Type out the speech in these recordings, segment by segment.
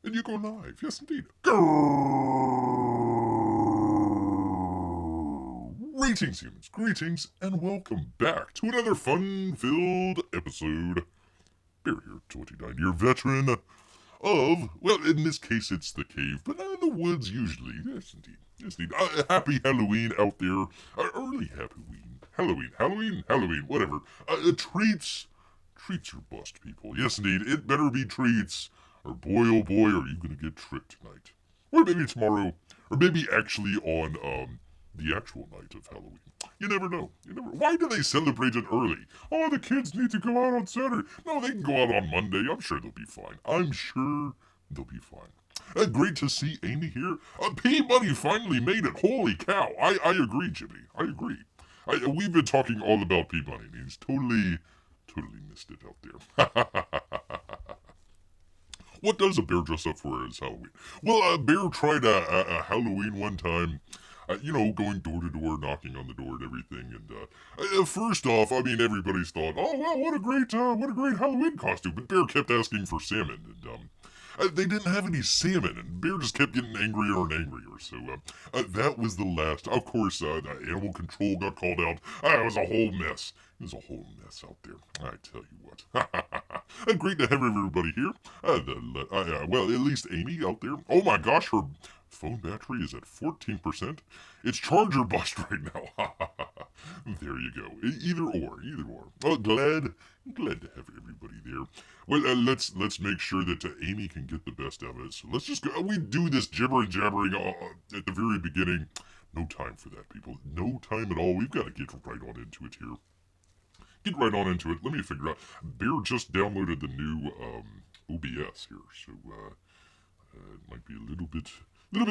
and you go live. Yes, indeed. Greetings, humans. Greetings, and welcome back to another fun-filled episode. Bear here, 29-year veteran of, well, in this case, it's the cave, but in the woods usually. Yes, indeed. Yes, indeed. Happy Halloween out there. Early Halloween, whatever. Treats your bust, people. Yes, indeed. It better be treats, or boy, oh boy, are you gonna get tricked tonight. Or maybe tomorrow, or maybe actually on, the actual night of Halloween. You never know. Why do they celebrate it early? Oh, the kids need to go out on Saturday. No, they can go out on Monday. I'm sure they'll be fine. Great to see Amy here. P-Money finally made it. Holy cow. I agree, Jimmy. I agree. We've been talking all about P-Money, and he's totally missed it out there. What does a bear dress up for as Halloween? Well, a bear tried a Halloween one time. Going door to door, knocking on the door and everything. And first off, I mean, everybody's thought, oh wow, what a great Halloween costume. But Bear kept asking for salmon, and they didn't have any salmon, and Bear just kept getting angrier and angrier. So that was the last. Of course, the animal control got called out. It was a whole mess. It was a whole mess out there. I tell you what. Great to have everybody here. Well, at least Amy out there. Oh my gosh, her phone battery is at 14%. It's charger bust right now. There you go. Either or. Oh, glad to have everybody there. Well, let's make sure that Amy can get the best out of it. So let's just go. We do this jabbering at the very beginning. No time for that, people. No time at all. We've got to get right on into it here. Let me figure out. Bear just downloaded the new OBS here, so it might be a little bit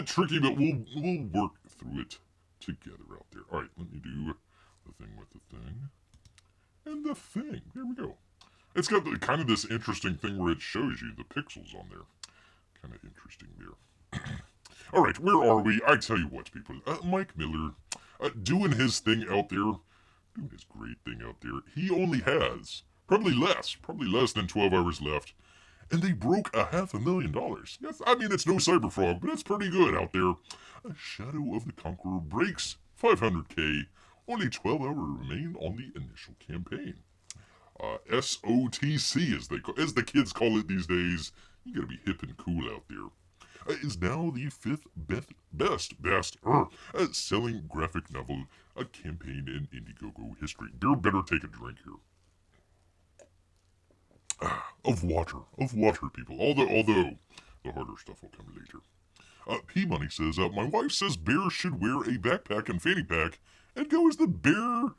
tricky, but we'll work through it together out there. All right, let me do the thing with the thing and the thing. There we go. It's got kind of this interesting thing where it shows you the pixels on there. Kind of interesting there. All right, where are we? I tell you what, people. Mike Miller doing his thing out there. Doing his great thing out there. He only has probably less than 12 hours left. And they broke $500,000. Yes, I mean, it's no CyberFrog, but it's pretty good out there. A Shadow of the Conqueror breaks 500K. Only 12 hours remain on the initial campaign. SotC, as the kids call it these days. You gotta be hip and cool out there. Is now the fifth best selling graphic novel campaign in Indiegogo history. Bear better take a drink here. Of water, people. Although the harder stuff will come later. P-Money says, my wife says Bear should wear a backpack and fanny pack and go as the Bear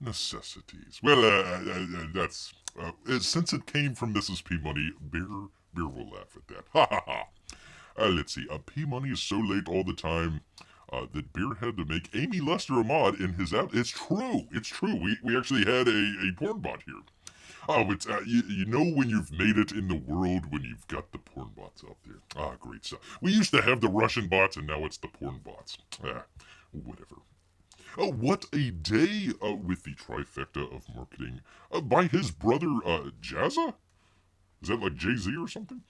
necessities. Well, that's since it came from Mrs. P-Money, Bear will laugh at that. Ha ha ha. Let's see. P-Money is so late all the time that Bear had to make Amy Lester a mod in his app. It's true. We actually had a porn bot here. Oh, it's you know when you've made it in the world when you've got the porn bots out there. Great stuff. We used to have the Russian bots, and now it's the porn bots. Whatever. What a day with the trifecta of marketing by his brother Jazza. Is that like Jay-Z or something?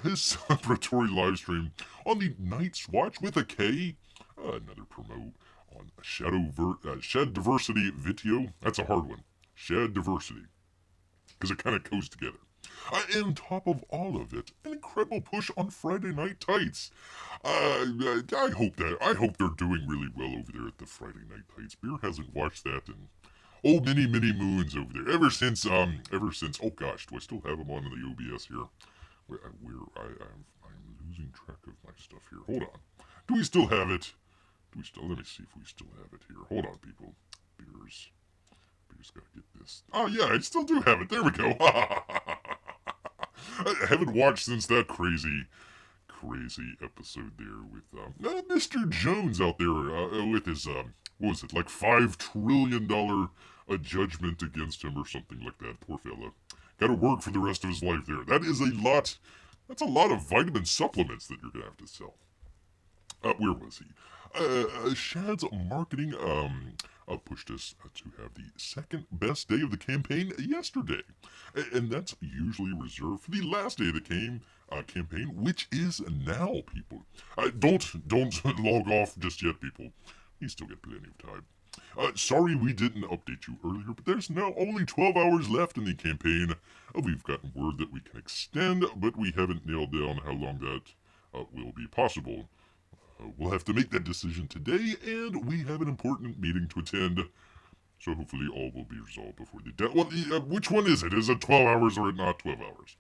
His celebratory live stream on the Night's Watch with a K. Another promo on Shed Diversity video. That's a hard one. Shed Diversity. Because it kind of goes together. And on top of all of it, an incredible push on Friday Night Tights. I hope they're doing really well over there at the Friday Night Tights. Bear hasn't watched that in many moons over there. Ever since oh gosh, do I still have them on in the OBS here? I'm losing track of my stuff here. Hold on. Do we still have it? Let me see if we still have it here. Hold on, people. Bears gotta get this. Oh yeah, I still do have it. There we go. I haven't watched since that crazy episode there with Mr. Jones out there with his what was it, like $5 trillion judgment against him or something like that. Poor fella. Gotta work for the rest of his life there. That is a lot. That's a lot of vitamin supplements that you're gonna have to sell. Where was he? Shad's marketing pushed us to have the second best day of the campaign yesterday. And that's usually reserved for the last day of the campaign, which is now, people. Don't log off just yet, people. You still get plenty of time. Sorry we didn't update you earlier, but there's now only 12 hours left in the campaign. We've gotten word that we can extend, but we haven't nailed down how long that will be possible. We'll have to make that decision today, and we have an important meeting to attend. So hopefully all will be resolved before the deadline. Well, which one is it? Is it 12 hours or not 12 hours?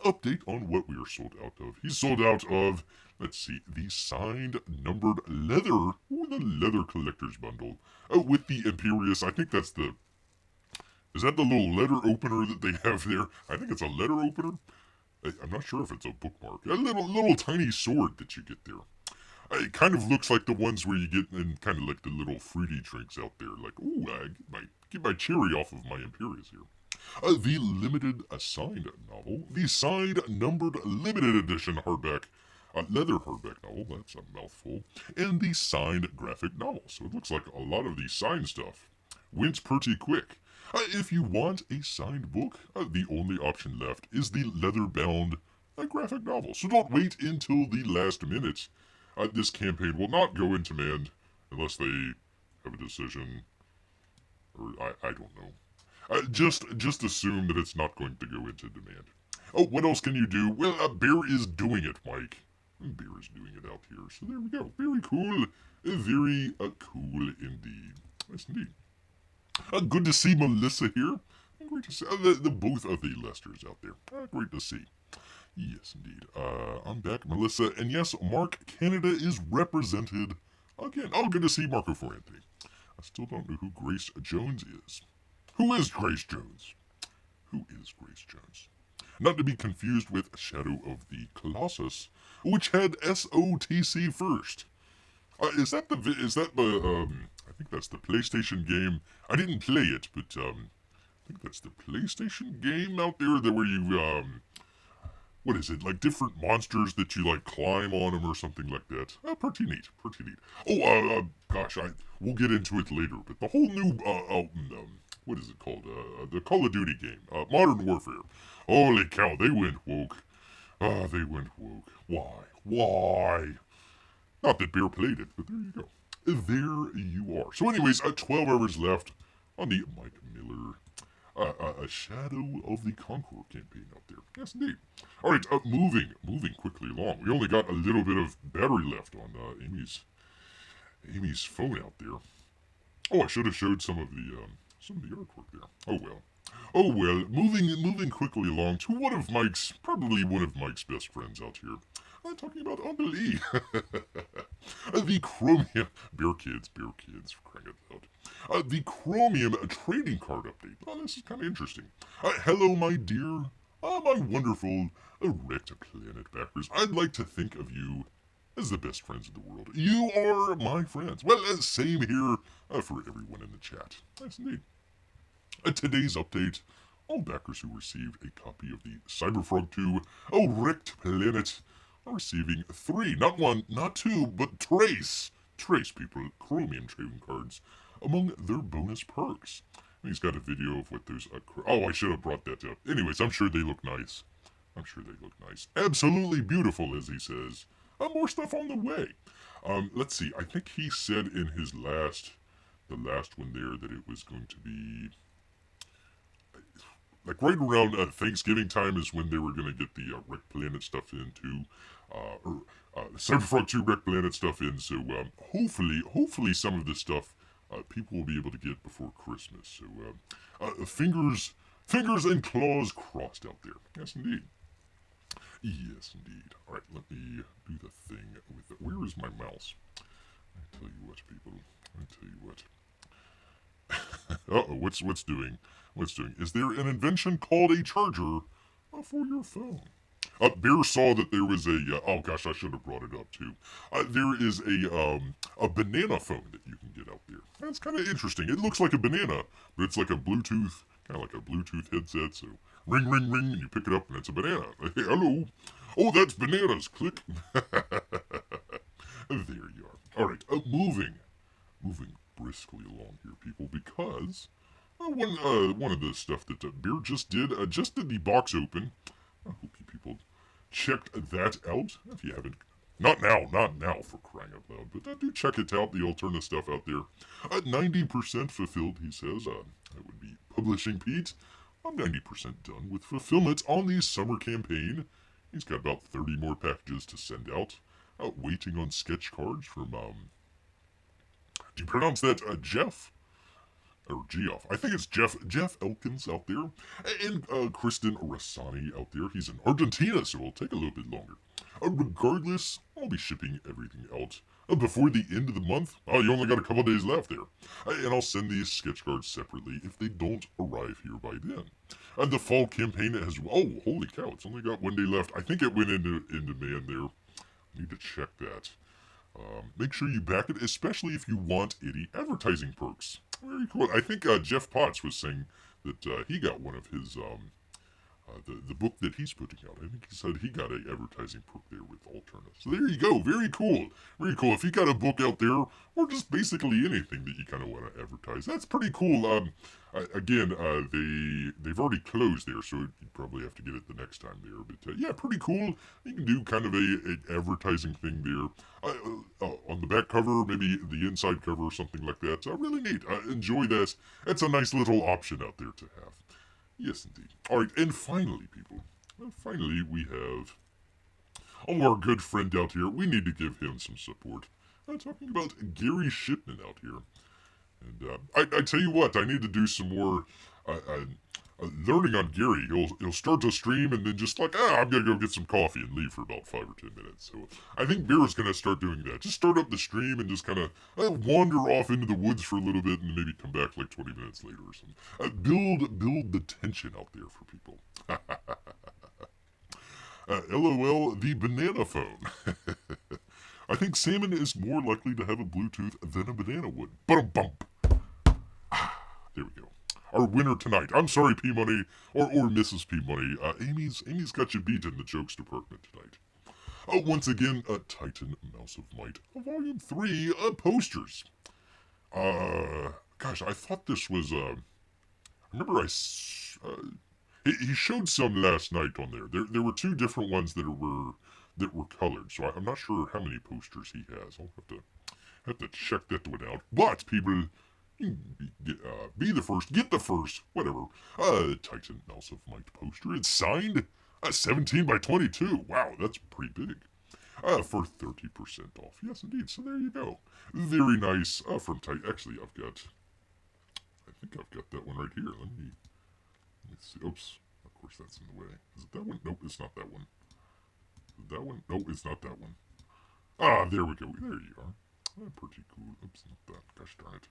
Update on what we are sold out of. He's sold out of, let's see, the signed numbered leather, or the leather collector's bundle, with the Imperious. I think that's the, is that the little letter opener that they have there? I think it's a letter opener. I'm not sure if it's a bookmark. A little tiny sword that you get there. It kind of looks like the ones where you get in kind of like the little fruity drinks out there. Like, ooh, get my cherry off of my Imperious here. The limited signed novel, the signed numbered limited edition hardback, leather hardback novel, that's a mouthful, and the signed graphic novel. So it looks like a lot of the signed stuff went pretty quick. If you want a signed book, the only option left is the leather-bound graphic novel. So don't wait until the last minute. This campaign will not go into demand unless they have a decision, or I don't know. Just assume that it's not going to go into demand. Oh, what else can you do? Well, Bear is doing it, Mike. Bear is doing it out here. So there we go. Very cool. Very cool indeed. Yes, indeed. Good to see Melissa here. Great to see the both of the Lesters out there. Great to see. Yes, indeed. I'm back, Melissa. And yes, Mark Canada is represented again. Oh, good to see Marco for Anthony. I still don't know who Grace Jones is. Who is Grace Jones? Who is Grace Jones? Not to be confused with Shadow of the Colossus, which had SotC first. Is that the I think that's the PlayStation game. I didn't play it, but I think that's the PlayStation game out there that where you what is it, like different monsters that you like climb on them or something like that. Pretty neat, pretty neat. Oh, gosh, we'll get into it later, but the whole new what is it called? The Call of Duty game, Modern Warfare. Holy cow, they went woke. They went woke. Why? Not that Bear played it, but there you go. There you are. So anyways, 12 hours left on the Mike Miller a Shadow of the Conqueror campaign out there. Yes, indeed. All right, moving quickly along. We only got a little bit of battery left on Amy's phone out there. Oh, I should have showed some of the artwork there. Oh well. Moving quickly along to probably one of Mike's best friends out here. I'm talking about Uncle E. The Chromium Bear Kids, crying it out. The Chromium trading card update. Oh, this is kind of interesting. Hello, my dear, my wonderful Wrecked Planet backers. I'd like to think of you as the best friends in the world. You are my friends. Well, same here for everyone in the chat. Nice indeed. Today's update. All backers who received a copy of the CyberFrog II Wrecked Planet are receiving 3, not 1, not 2, but trace people, Chromium trading cards among their bonus perks. And he's got a video of what those, I should have brought that up. Anyways, I'm sure they look nice. Absolutely beautiful, as he says. More stuff on the way. Let's see, I think he said in his the last one there that it was going to be, like right around Thanksgiving time is when they were going to get the Wreck Planet stuff in too. CyberFrog II Wreck Planet stuff in, so hopefully some of this stuff people will be able to get before Christmas. So fingers and claws crossed out there. Yes, indeed. Yes, indeed. All right, let me do the thing with it. Where is my mouse? I tell you what, people. Uh-oh, what's doing? Is there an invention called a charger for your phone? Bear saw that there was oh gosh, I should have brought it up too. There is a banana phone that you can get out there. That's kind of interesting. It looks like a banana, but it's like a Bluetooth, kind of like a Bluetooth headset. So ring, ring, ring, and you pick it up and it's a banana. Hey, hello. Oh, that's bananas. Click. There you are. All right, moving moving briskly along here, people, because one of the stuff that Bear just did the box open. I hope you people checked that out. If you haven't, not now for crying out loud, but do check it out, the Alterna stuff out there. 90% fulfilled, he says. That would be Publishing Pete. I'm 90% done with fulfillment on the summer campaign. He's got about 30 more packages to send out. Waiting on sketch cards from, do you pronounce that Jeff? Or Geoff. I think it's Jeff Elkins out there. And Kristen Rossani out there. He's in Argentina, so it'll take a little bit longer. Regardless, I'll be shipping everything out before the end of the month. You only got a couple days left there. And I'll send these sketch cards separately if they don't arrive here by then. The fall campaign has... Oh, holy cow, it's only got 1 day left. I think it went into demand there. I need to check that. Make sure you back it, especially if you want any advertising perks. Very cool. I think Jeff Potts was saying that he got one of his the book that he's putting out. I think he said he got an advertising perk there with Alterna. So there you go. Very cool. Very cool. If you got a book out there, or just basically anything that you kind of want to advertise, that's pretty cool. Again, they've already closed there, so you probably have to get it the next time there. But yeah, pretty cool. You can do kind of a advertising thing there. On the back cover, maybe the inside cover or something like that. Really neat. Enjoy that. That's a nice little option out there to have. Yes, indeed. Alright, and finally, people. Finally, we have our good friend out here. We need to give him some support. Talking about Gary Shipman out here. And I tell you what, I need to do some more learning on Gary. He'll start to stream and then just like, I'm going to go get some coffee and leave for about 5 or 10 minutes. So I think Bear's going to start doing that. Just start up the stream and just kind of wander off into the woods for a little bit and maybe come back like 20 minutes later or something. Build the tension out there for people. LOL, the banana phone. I think salmon is more likely to have a Bluetooth than a banana would. Bump. There we go. Our winner tonight. I'm sorry, P Money or Mrs. P Money. Amy's got you beat in the jokes department tonight. Once again, Titan Mouse of Might, Volume 3, posters. Gosh, I thought this was I remember he showed some last night on there. There were 2 different ones that were colored, so I'm not sure how many posters he has. I'll have to check that one out. But people, be the first, get the first, whatever. Titan Mouse of Might poster. It's signed 17 by 22. Wow, that's pretty big. For 30% off. Yes, indeed. So there you go. Very nice from Titan. Actually, I think I've got that one right here. Let me see. Oops. Of course, that's in the way. Is it that one? Nope, it's not that one. Is it that one? Nope, it's not that one. There we go. There you are. Pretty cool. Oops, not that. Gosh darn it.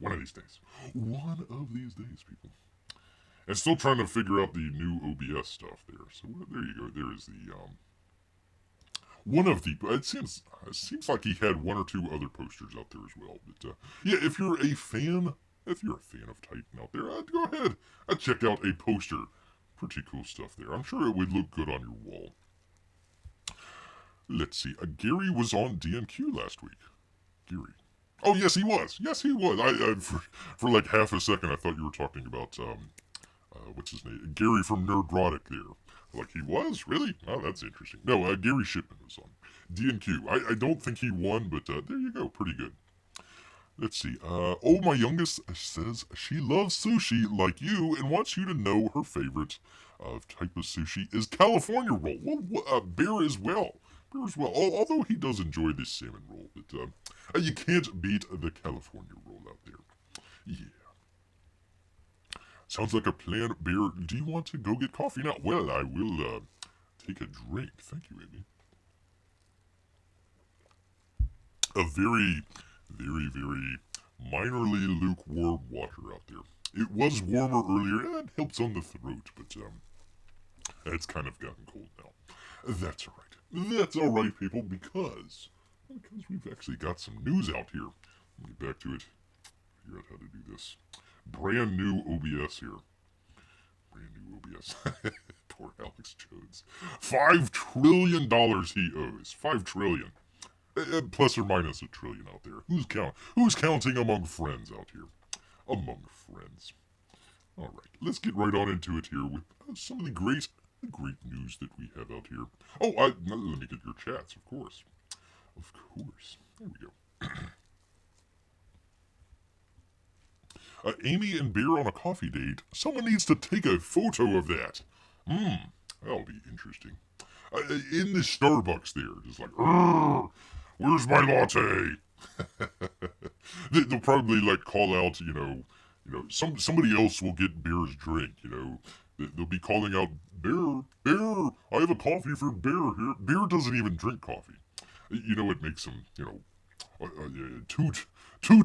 One of these days. One of these days, people. And still trying to figure out the new OBS stuff there. So there you go. There is the one of the. It seems like he had 1 or 2 other posters out there as well. But yeah, if you're a fan of Titan out there, go ahead and check out a poster. Pretty cool stuff there. I'm sure it would look good on your wall. Let's see. Gary was on DNQ last week. Gary. Oh, yes, he was. Yes, he was. For like half a second, I thought you were talking about, what's his name? Gary from Nerdrotic there. Like, he was? Really? Oh, that's interesting. No, Gary Shipman was on DNQ. I don't think he won, but there you go. Pretty good. Let's see. My youngest says she loves sushi like you and wants you to know her favorite type of sushi is California roll. Well, Bear as well. Although he does enjoy this salmon roll, but you can't beat the California roll out there. Yeah. Sounds like a plan, Bear. Do you want to go get coffee now? Well, I will take a drink. Thank you, Amy. A very, very, very minorly lukewarm water out there. It was warmer earlier, and it helps on the throat, but it's kind of gotten cold now. That's all right. That's all right, people, because we've actually got some news out here. Let me get back to it. Figure out how to do this. Brand new OBS here. Brand new OBS. Poor Alex Jones. $5 trillion he owes. $5 trillion. Plus or minus a trillion out there. Who's counting among friends out here? Among friends. All right, let's get right on into it here with some of the great news that we have out here. Oh, let me get your chats, of course. Of course. There we go. Amy and Bear on a coffee date. Someone needs to take a photo of that. That'll be interesting. In the Starbucks there, just like, where's my latte? They'll probably like call out, somebody else will get Bear's drink. They'll be calling out, Bear, I have a coffee for Bear here. Bear doesn't even drink coffee. It makes him, toot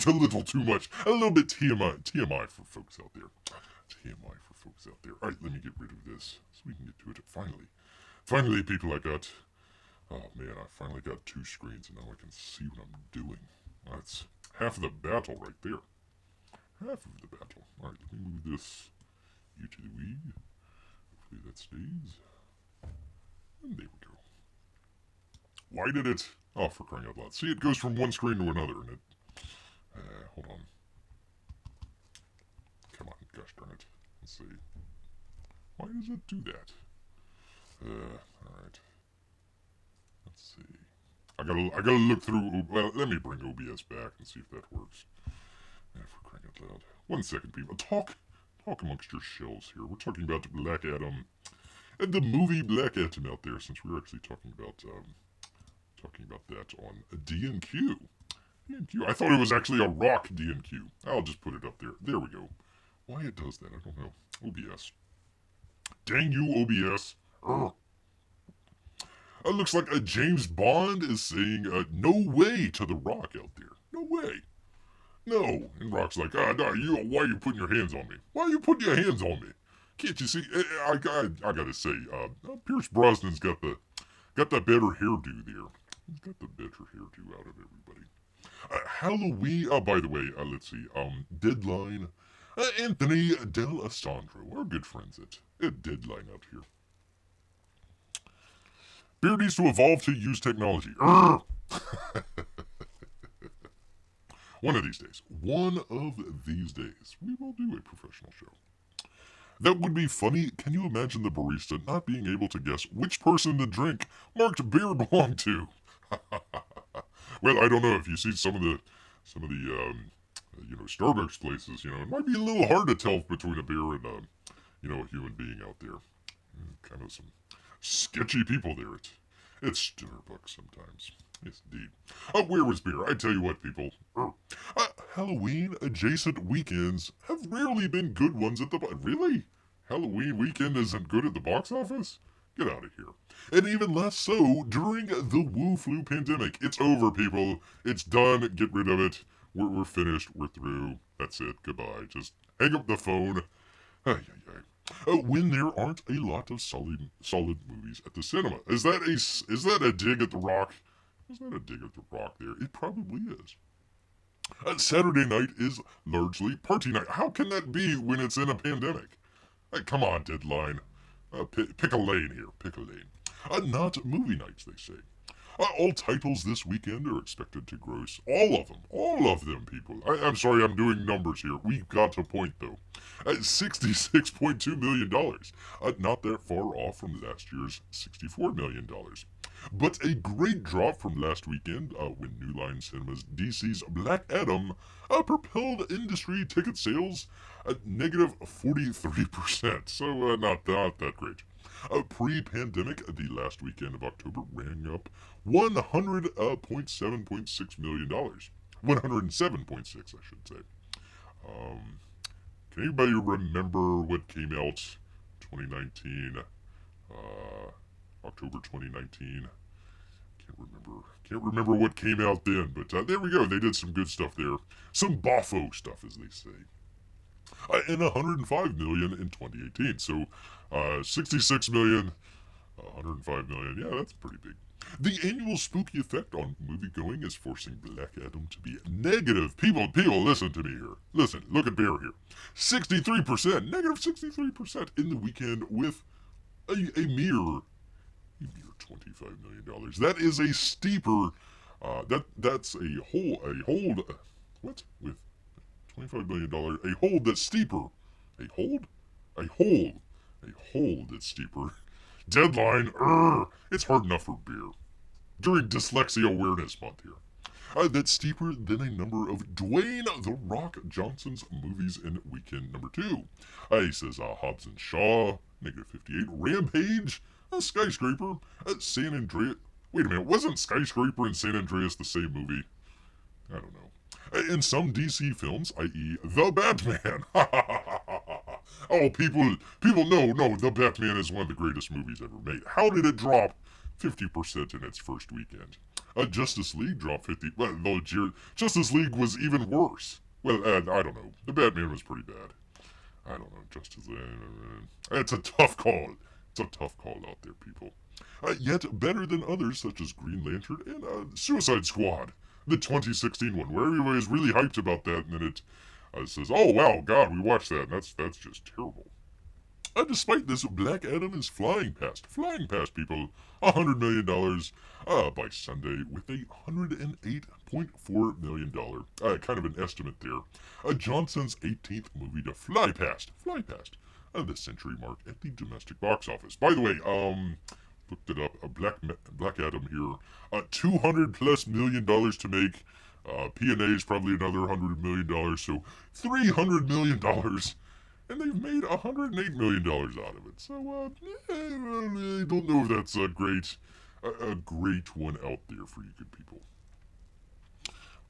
a little too much. A little bit TMI for folks out there. TMI for folks out there. All right, let me get rid of this so we can get to it. Finally, people, oh man, I finally got two screens and now I can see what I'm doing. That's half of the battle right there. Half of the battle. All right, let me move this U to the Wii. Hopefully that stays. And there we go. Why did it? Oh, for crying out loud. See, it goes from one screen to another and it... hold on. Come on, gosh darn it. Let's see. Why does it do that? Alright. Let's see. I gotta look through... Well, let me bring OBS back and see if that works. For crying out loud. 1 second, people. Talk amongst yourselves here. We're talking about Black Adam. And the movie Black Adam out there, since we're actually talking about that on DNQ. DNQ. I thought it was actually a rock DNQ. I'll just put it up there. There we go. Why it does that, I don't know. OBS. Dang you, OBS. It looks like a James Bond is saying, no way to the Rock out there. No way. No. And Rock's like, no, why are you putting your hands on me? Why are you putting your hands on me? Can't you see? I gotta say, Pierce Brosnan's got the better hairdo there. He's got the better hairdo out of everybody. Halloween, by the way, let's see, Deadline, Anthony Del Asandro, our good friends at Deadline out here. Bear needs to evolve to use technology. One of these days, we will do a professional show. That would be funny. Can you imagine the barista not being able to guess which person the drink marked Bear belonged to? Well, I don't know. If you see some of the Starbucks places, it might be a little hard to tell between a bear and a human being out there. Kind of some sketchy people there. It's Starbucks sometimes. Yes, indeed. Where was Bear? I tell you what, people. Halloween adjacent weekends have rarely been good ones at the really? Halloween weekend isn't good at the box office? Get out of here. And even less so during the Wu Flu pandemic. It's over, people. It's done. Get rid of it. We're finished. We're through. That's it. Goodbye. Just hang up the phone. When there aren't a lot of solid movies at the cinema. Is that a dig at the Rock? Is that a dig at the Rock there? It probably is. Saturday night is largely party night. How can that be when it's in a pandemic? Come on, Deadline. Pick a lane here. Pick a lane. Not movie nights, they say. All titles this weekend are expected to gross. All of them, people. I'm sorry, I'm doing numbers here. We've got a point, though. $66.2 million. Not that far off from last year's $64 million. But a great drop from last weekend when New Line Cinema's DC's Black Adam propelled industry ticket sales at negative 43%. So not that great. Pre-pandemic, the last weekend of October rang up $100.7.6 million. 107.6, I should say. Can anybody remember what came out 2019? October 2019. Can't remember what came out then, but there we go. They did some good stuff there. Some BOFFO stuff, as they say. And 105 million in 2018. So 66 million, 105 million. Yeah, that's pretty big. The annual spooky effect on moviegoing is forcing Black Adam to be negative. People, listen to me here. Listen, look at Bear here. 63%, negative 63% in the weekend with a mere $25 million. That is a steeper That's a hold. What with $25 million? A hold that's steeper. A hold? A hold. A hold that's steeper. Deadline. It's hard enough for beer during Dyslexia Awareness Month here. That's steeper than a number of Dwayne "The Rock" Johnson's movies in weekend number 2. He says Hobbs and Shaw, -58, Rampage, Skyscraper, San Andreas. Wait a minute, wasn't Skyscraper and San Andreas the same movie? I don't know. In some DC films, i.e., The Batman. Oh, people know, no, The Batman is one of the greatest movies ever made. How did it drop 50% in its first weekend? Justice League dropped 50. Well, no, Justice League was even worse. Well, I don't know. The Batman was pretty bad. I don't know. Justice League. It's a tough call. It's a tough call out there, people. Yet better than others such as Green Lantern and Suicide Squad, the 2016 one, where everybody was really hyped about that, and then it says, "Oh wow, God, we watched that, and that's just terrible." Despite this, Black Adam is flying past people, $100 million by Sunday with a $108.4 million, kind of an estimate there. Johnson's 18th movie to fly past the century mark at the domestic box office. By the way, looked it up. Black Adam here, $200+ million to make. P&A is probably another $100 million, so $300 million. And they've made $108 million out of it. So, I don't know if that's a great one out there for you good people.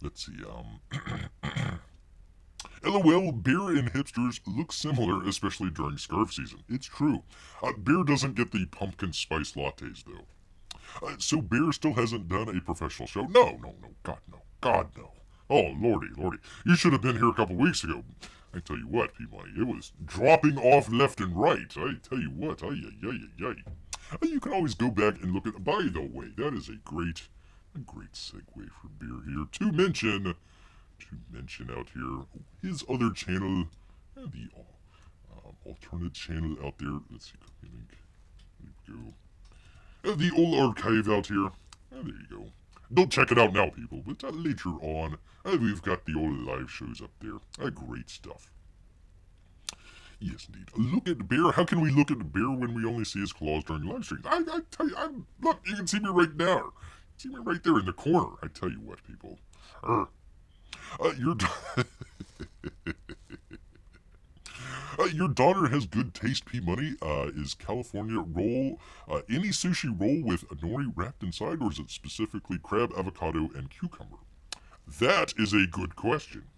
Let's see, LOL, beer and hipsters look similar, especially during scarf season. It's true. Beer doesn't get the pumpkin spice lattes, though. So beer still hasn't done a professional show? No, God, no. Oh, lordy. You should have been here a couple weeks ago. I tell you what, P-Money, it was dropping off left and right. I tell you what, You can always go back and look at. By the way, that is a great segue for beer here. To mention out here his other channel, the alternate channel out there. Let's see, copy link. There we go. The old archive out here. There you go. Don't check it out now, people, but later on, we've got the old live shows up there. Great stuff. Yes, indeed. Look at bear. How can we look at bear when we only see his claws during live streams? I tell you, look, you can see me right now. See me right there in the corner. I tell you what, people. Your daughter has good taste, P-Money. Is California roll any sushi roll with nori wrapped inside, or is it specifically crab, avocado, and cucumber? That is a good question.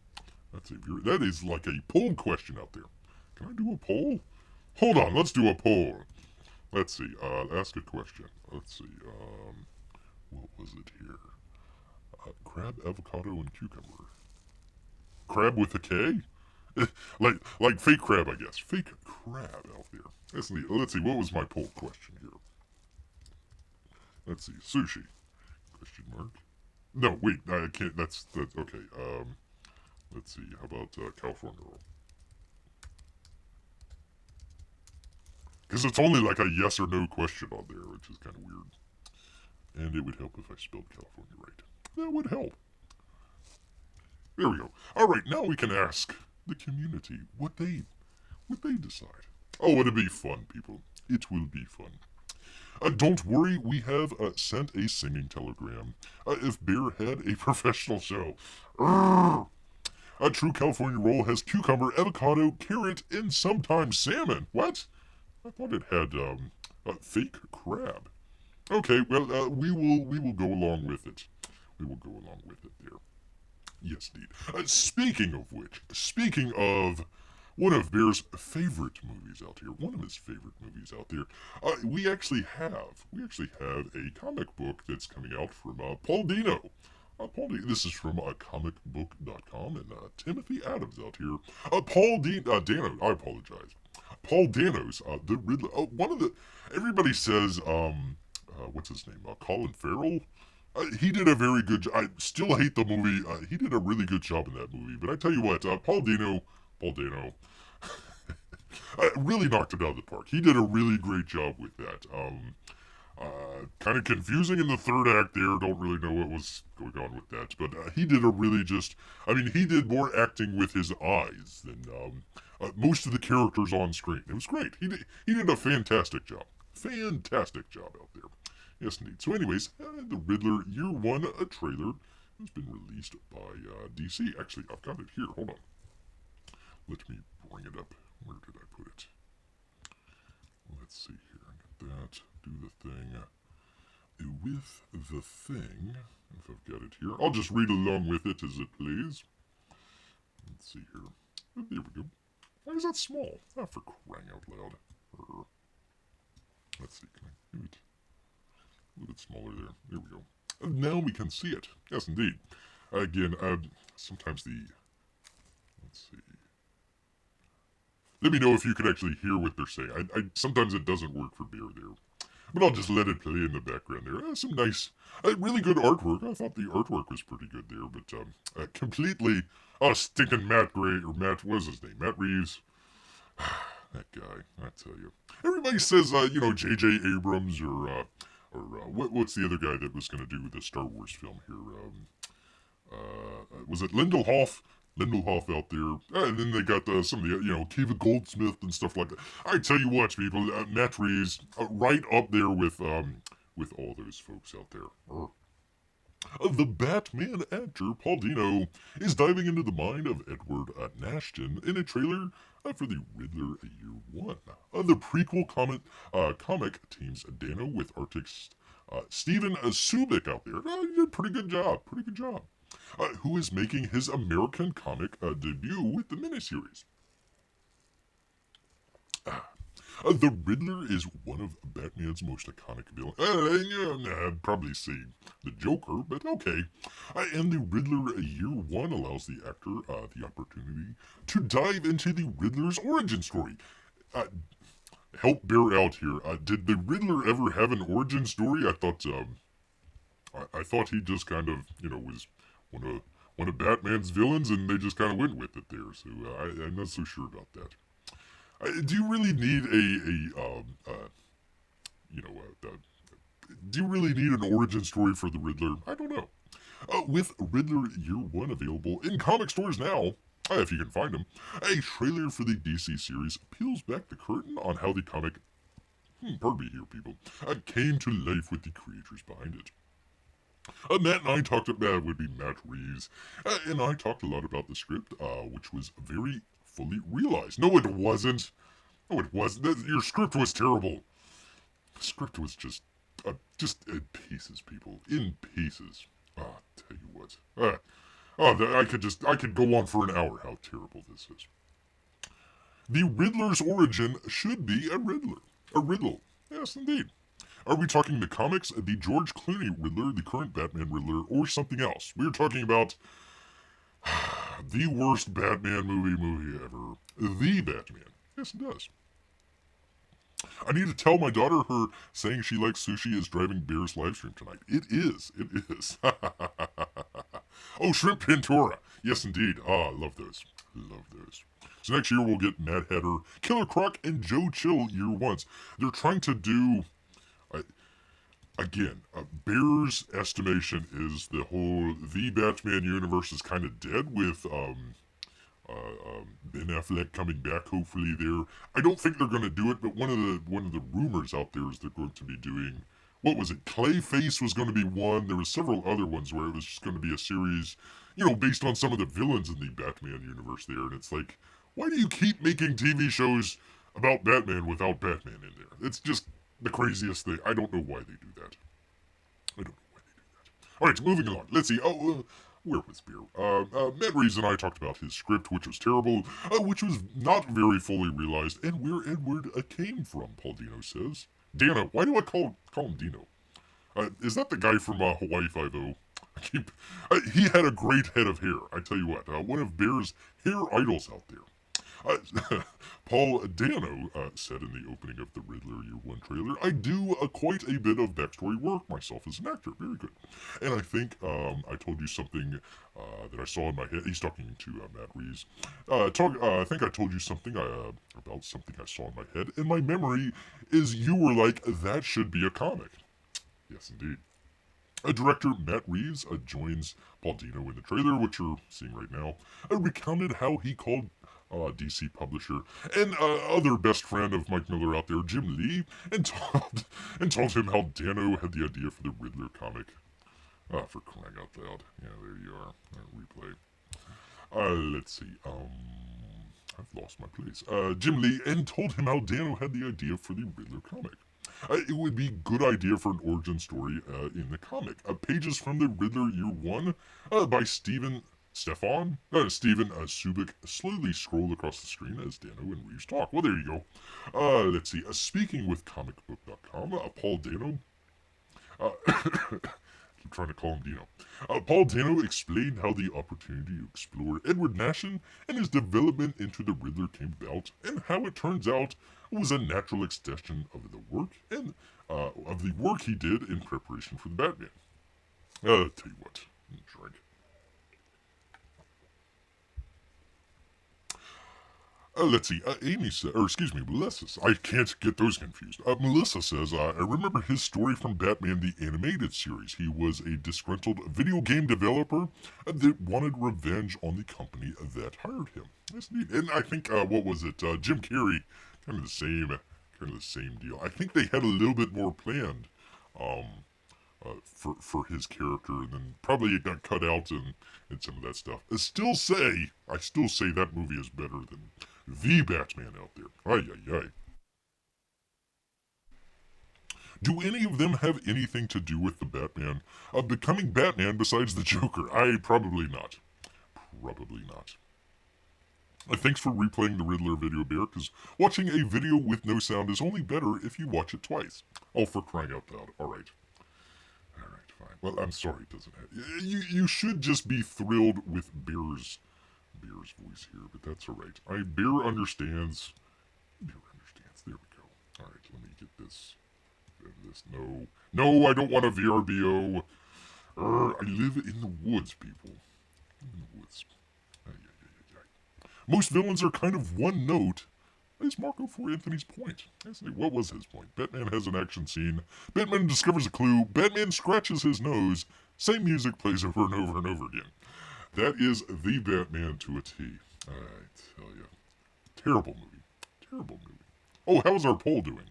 That is like a poll question out there. Can I do a poll? Hold on, let's do a poll. Let's see. Ask a question. Let's see. What was it here? Crab, avocado, and cucumber. Crab with a K? like fake crab, I guess. Fake crab out there. Let's see. What was my poll question here? Let's see. Sushi? Question mark. No, wait. I can't. That's okay. Let's see. How about California roll? Because it's only like a yes or no question on there, which is kind of weird. And it would help if I spelled California right. That would help. There we go. All right, now we can ask the community what they decide. Oh, it'll be fun, people. It will be fun. Don't worry, we have sent a singing telegram. If Bear had a professional show. A true California roll has cucumber, avocado, carrot, and sometimes salmon. What? I thought it had fake crab. Okay, well, we will go along with it. We will go along with it there. Yes, indeed. Speaking of one of Bear's favorite movies out here, we actually have a comic book that's coming out from Paul Dino. This is from comicbook.com, and Timothy Adams out here. Dano, I apologize. Paul Dano's the Riddler. Everybody says what's his name? Colin Farrell. He did a very good job. I still hate the movie. He did a really good job in that movie. But I tell you what, Paul Dano, really knocked it out of the park. He did a really great job with that. Kind of confusing in the third act there. Don't really know what was going on with that. But he did a really just. I mean, he did more acting with his eyes than most of the characters on screen. It was great. He did a fantastic job. Fantastic job out there. Yes, indeed. So, anyways, the Riddler Year 1 trailer has been released by DC. Actually, I've got it here. Hold on. Let me bring it up. Where did I put it? Let's see here. Get that. Do the thing. With the thing, if I've got it here, I'll just read along with it as it plays. Let's see here. Oh, there we go. Why is that small? Ah, for crying out loud. Let's see. Can I do it a little bit smaller there? There we go. And now we can see it. Yes, indeed. Again, sometimes the... Let's see. Let me know if you can actually hear what they're saying. Sometimes it doesn't work for Bear there. But I'll just let it play in the background there. Some nice, really good artwork. I thought the artwork was pretty good there, but completely stinking Matt Gray, or Matt, what was his name? Matt Reeves. That guy, I tell you. Everybody says, J.J. Abrams, or what's the other guy that was going to do the Star Wars film here? Was it Lindelof? Lindelof out there, and then they got some of the, Kiva Goldsmith and stuff like that. I tell you what, people, Matt Reeves, right up there with all those folks out there. The Batman actor Paul Dano is diving into the mind of Edward Nashton in a trailer for the Riddler Year 1. The prequel comic teams Dano with artist Steven Subik out there. He did a pretty good job. Who is making his American comic debut with the miniseries. The Riddler is one of Batman's most iconic villains. I'd probably say the Joker, but okay. And the Riddler Year 1 allows the actor the opportunity to dive into the Riddler's origin story. Help Bear out here. Did the Riddler ever have an origin story? I thought he just kind of, was one of Batman's villains, and they just kind of went with it there. So I'm not so sure about that. Do you really need do you really need an origin story for the Riddler? I don't know. With Riddler Year 1 available in comic stores now, if you can find them, a trailer for the DC series peels back the curtain on how the comic, pardon me here, people, came to life with the creators behind it. Matt and I talked about, would be Matt Reeves, and I talked a lot about the script, which was very fully realized. No, it wasn't. No, it wasn't. Your script was terrible. The script was just in pieces, people. In pieces. Tell you what. I could go on for an hour how terrible this is. The Riddler's origin should be a Riddler. A riddle. Yes, indeed. Are we talking the comics, the George Clooney Riddler, the current Batman Riddler, or something else? We're talking about the worst Batman movie ever. The Batman. Yes, it does. I need to tell my daughter her saying she likes sushi is driving Bear's livestream tonight. It is. Oh, Shrimp Pintura. Yes, indeed. I love those. So next year we'll get Mad Hatter, Killer Croc, and Joe Chill Year 1s. They're trying to do... Again, Bear's estimation is the Batman universe is kind of dead with Ben Affleck coming back hopefully there. I don't think they're going to do it, but one of the rumors out there is they're going to be doing, what was it, Clayface was going to be one. There were several other ones where it was just going to be a series, based on some of the villains in the Batman universe there. And it's like, why do you keep making TV shows about Batman without Batman in there? It's just the craziest thing. I don't know why they do that. Alright, moving along. Let's see. Where was Beer? Matt Reeves and I talked about his script, which was terrible, which was not very fully realized, and where Edward came from, Paul Dano says. Dano. Why do I call him Dino? Is that the guy from Hawaii Five-0? He had a great head of hair, I tell you what. One of Bear's hair idols out there. Paul Dano said in the opening of the Riddler Year 1 trailer, I do quite a bit of backstory work myself as an actor. Very good. And I think I told you something that I saw in my head. He's talking to Matt Reeves. I think I told you something about something I saw in my head. And my memory is you were like, that should be a comic. Yes, indeed. Director Matt Reeves joins Paul Dino in the trailer, which you're seeing right now, recounted how he called DC publisher and other best friend of Mike Miller out there, Jim Lee, and told him how Dano had the idea for the Riddler comic. For crying out loud. Yeah, there you are. Replay. Let's see. I've lost my place. Jim Lee, and told him how Dano had the idea for the Riddler comic. It would be a good idea for an origin story in the comic. Pages from the Riddler Year 1 by Stephen Subic slowly scroll across the screen as Dano and Reeves talk. Well, there you go. Let's see. Speaking with comicbook.com, Paul Dano. Keep trying to call him Dino. Paul Dano explained how the opportunity to explore Edward Nashon and his development into the Riddler came about, and how it turns out it was a natural extension of the work he did in preparation for the Batman. Tell you what, drink. Let's see. Melissa. I can't get those confused. Melissa says, I remember his story from Batman the Animated Series. He was a disgruntled video game developer that wanted revenge on the company that hired him. That's neat. And I think, what was it? Jim Carrey, kind of the same deal. I think they had a little bit more planned, for his character, and then probably it got cut out and some of that stuff. I still say that movie is better than the Batman out there. Ay, ay, ay. Do any of them have anything to do with the Batman becoming Batman besides the Joker? Probably not. Probably not. Thanks for replaying the Riddler video, Bear, because watching a video with no sound is only better if you watch it twice. Oh, for crying out loud. Alright. Alright, fine. Well, I'm sorry it doesn't have... You should just be thrilled with Bear's voice here, but that's alright. Bear understands. Bear understands. There we go. Alright, let me get this. No, I don't want a VRBO. I live in the woods, people. In the woods. Most villains are kind of one note. Nice Marco for Anthony's point. What was his point? Batman has an action scene. Batman discovers a clue. Batman scratches his nose. Same music plays over and over and over again. That is the Batman to a T. I tell you. Terrible movie. Terrible movie. Oh, how's our poll doing?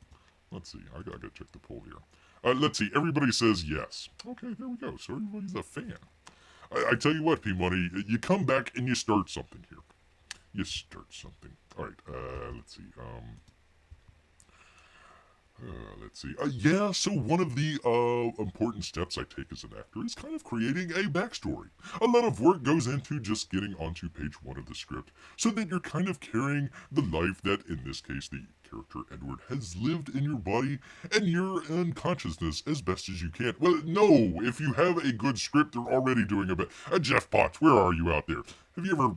Let's see. I gotta check the poll here. Let's see. Everybody says yes. Okay, there we go. So everybody's a fan. I tell you what, P-Money, you come back and you start something here. You start something. Alright, let's see. Yeah, so one of the important steps I take as an actor is kind of creating a backstory. A lot of work goes into just getting onto page 1 of the script, so that you're kind of carrying the life that, in this case, the character Edward has lived in your body and your unconsciousness as best as you can. Well, no, if you have a good script, they're already doing a bit. Jeff Potts, where are you out there? Have you ever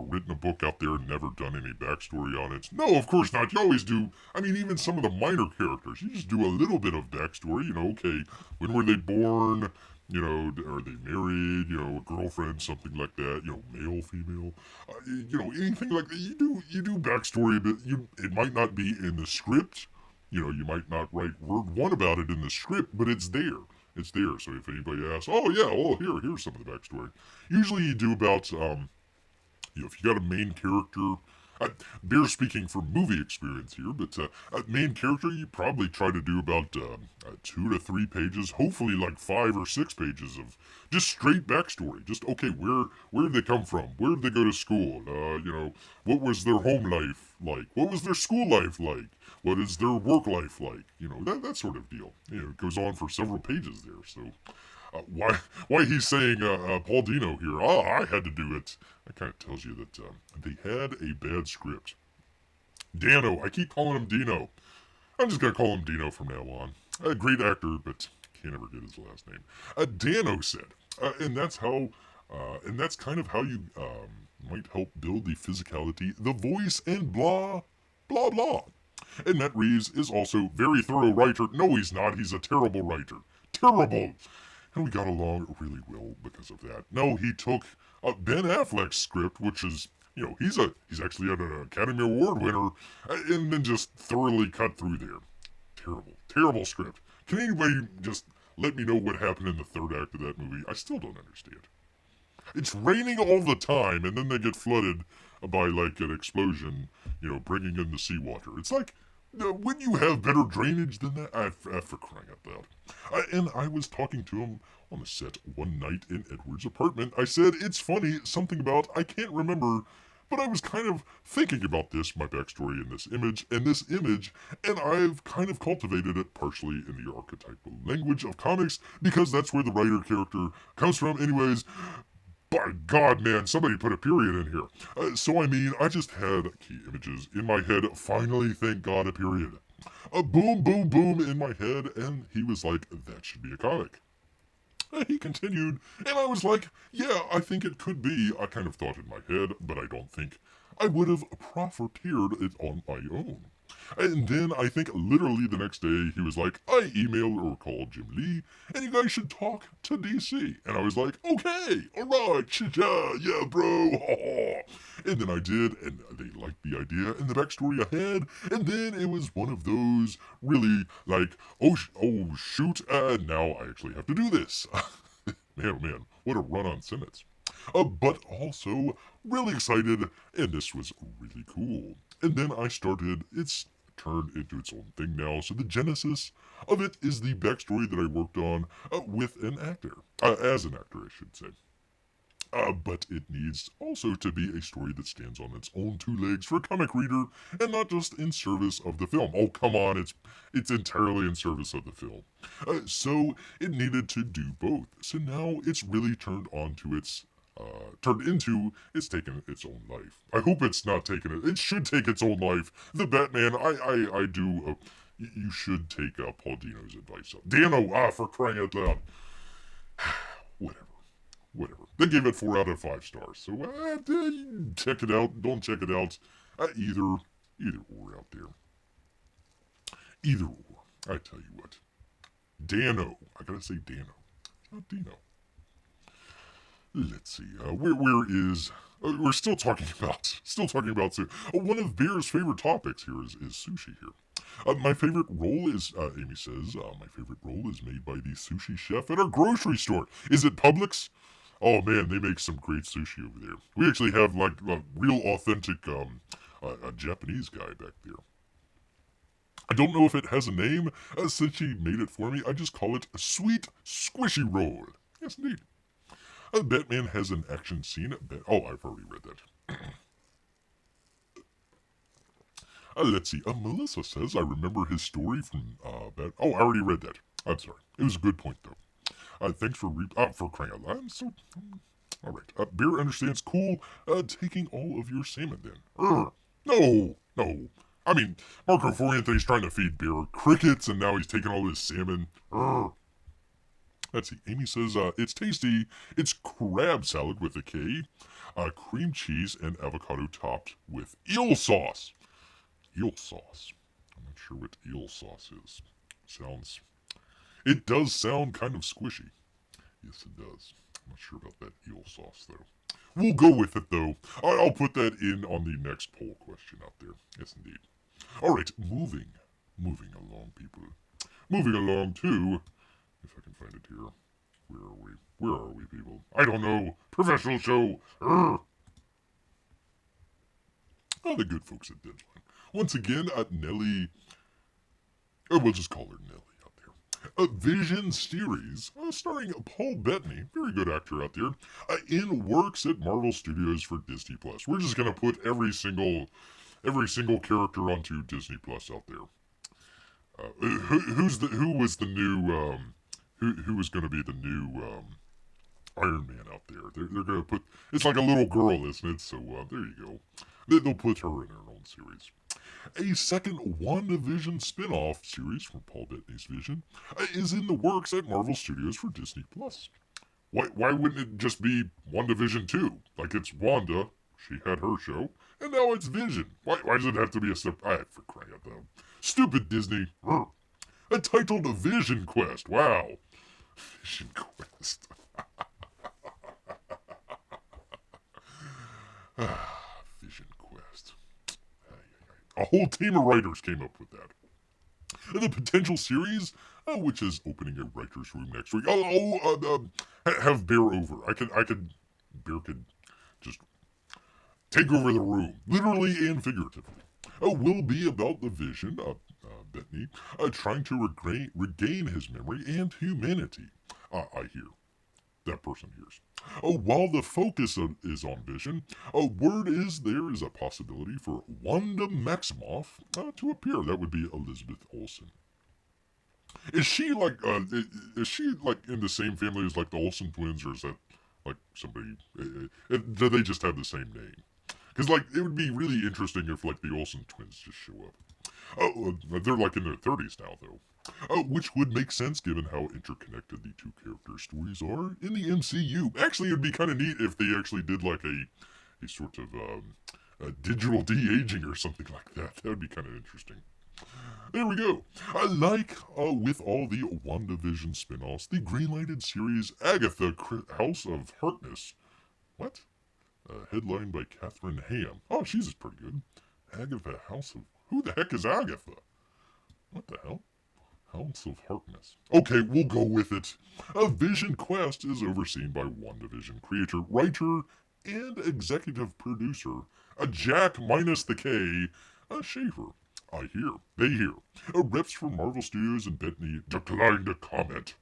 written a book out there and never done any backstory on it? No, of course not. You always do. I mean, even some of the minor characters, you just do a little bit of backstory. You know, okay, when were they born? You know, are they married? You know, a girlfriend, something like that. You know, male, female. You know, anything like that. You do backstory, but it might not be in the script. You know, you might not write word one about it in the script, but it's there. It's there. So if anybody asks, oh yeah, well here's some of the backstory. Usually you do about you know, if you got a main character. Bear speaking from movie experience here, but main character, you probably try to do about 2 to 3 pages, hopefully like 5 or 6 pages of just straight backstory. Just, okay, where did they come from? Where did they go to school? You know, what was their home life like? What was their school life like? What is their work life like? You know, that sort of deal. You know, it goes on for several pages there, so... why he's saying Paul Dino here, I had to do it. That kind of tells you that they had a bad script. Dano, I keep calling him Dino. I'm just going to call him Dino from now on. A great actor, but can't ever get his last name. Dano said, and that's kind of how you might help build the physicality, the voice, and blah, blah, blah. And Matt Reeves is also very thorough writer. No, he's not. He's a terrible writer. Terrible. And we got along really well because of that. No, he took Ben Affleck's script, which is, you know, he's actually an Academy Award winner, and then just thoroughly cut through there. Terrible, terrible script. Can anybody just let me know what happened in the third act of that movie. I still don't understand. It's raining all the time, and then they get flooded by like an explosion, bringing in the seawater. It's like, wouldn't you have better drainage than that? For crying out loud. And I was talking to him on the set one night in Edward's apartment. I said, it's funny, something about, I can't remember, but I was kind of thinking about this, my backstory in this image, and I've kind of cultivated it partially in the archetypal language of comics, because that's where the writer character comes from. Anyways, by God, man, somebody put a period in here. So, I mean, I just had key images in my head. Finally, thank God, a period. A boom, boom, boom in my head, and he was like, that should be a comic. He continued, and I was like, yeah, I think it could be. I kind of thought in my head, but I don't think I would have profiteered it on my own. And then I think literally the next day he was like, I emailed or called Jim Lee, and you guys should talk to DC. And I was like, okay, alright, yeah, bro. And then I did, and they liked the idea and the backstory I had. And then it was one of those really like, oh shoot, now I actually have to do this. Man, oh man, what a run on sentence. But also really excited, and this was really cool. And then I started, it's turned into its own thing now, so the genesis of it is the backstory that I worked on with an actor. As an actor, I should say. But it needs also to be a story that stands on its own two legs for a comic reader, and not just in service of the film. Oh, come on, it's entirely in service of the film. So it needed to do both. So now it's really turned into it's taken its own life. I hope it's not taken it. It should take its own life. The Batman, I do. You should take Paul Dino's advice. Dano, for crying out loud. Whatever. They gave it 4 out of 5 stars. So check it out. Don't check it out. Either or out there. Either or. I tell you what. Dano. I gotta say Dano. Not Dino. Let's see. Where is? We're still talking about sushi. One of Bear's favorite topics here is sushi here. My favorite roll is, Amy says, my favorite roll is made by the sushi chef at our grocery store. Is it Publix? Oh man, they make some great sushi over there. We actually have like a real authentic a Japanese guy back there. I don't know if it has a name. Since she made it for me, I just call it a sweet squishy roll. Yes, indeed. Batman has an action scene. I've already read that. Let's see. Melissa says, I remember his story from I already read that. I'm sorry. It was a good point, though. Thanks for crying out loud. All right. Beer understands. Cool. Taking all of your salmon, then. No. I mean, Marco Foriente's trying to feed Beer crickets, and now he's taking all his salmon. Let's see. Amy says, it's tasty. It's crab salad with a K. Cream cheese and avocado topped with eel sauce. Eel sauce. I'm not sure what eel sauce is. It does sound kind of squishy. Yes, it does. I'm not sure about that eel sauce, though. We'll go with it, though. I'll put that in on the next poll question out there. Yes, indeed. All right, moving along, people. Moving along to, if I can find it here. Where are we, people? I don't know. Professional show. The good folks at Deadline. Once again, Nellie. We'll just call her Nellie out there. A Vision series starring Paul Bettany, very good actor out there, in works at Marvel Studios for Disney Plus. We're just gonna put every single character onto Disney Plus out there. Who was the new who was going to be the new Iron Man out there? They're going to put, it's like a little girl, isn't it? So there you go. They'll put her in her own series. A second WandaVision spin-off series from Paul Bettany's Vision is in the works at Marvel Studios for Disney Plus. Why wouldn't it just be WandaVision 2? Like, it's Wanda, she had her show, and now it's Vision. Why does it have to be a for crying out loud. Stupid Disney. Titled Vision Quest. Wow. Vision Quest. Vision Quest. A whole team of writers came up with that. The potential series, which is opening a writer's room next week. Have Bear over. Bear could just take over the room, literally and figuratively. Will be about the vision of Bettany trying to regain his memory and humanity. I hear. That person hears. While the focus is on Vision, word is there is a possibility for Wanda Maximoff to appear. That would be Elizabeth Olsen. Is she like in the same family as like the Olsen twins, or is that like somebody? Do they just have the same name? Because like it would be really interesting if like the Olsen twins just show up. They're like in their 30s now though. Which would make sense given how interconnected the two character stories are in the MCU. Actually, it would be kind of neat if they actually did like a sort of a digital de-aging or something like that. That would be kind of interesting. There we go. With all the WandaVision spin-offs, the greenlighted series Agatha House of Harkness. What? Headlined by Catherine Ham. Oh, she's pretty good. Agatha House of... Who the heck is Agatha? What the hell? House of Harkness. Okay, we'll go with it. Vision Quest is overseen by WandaVision creator, writer, and executive producer, Jack minus the K, Schaefer. I hear. They hear. Reps from Marvel Studios and Bettany declined to comment.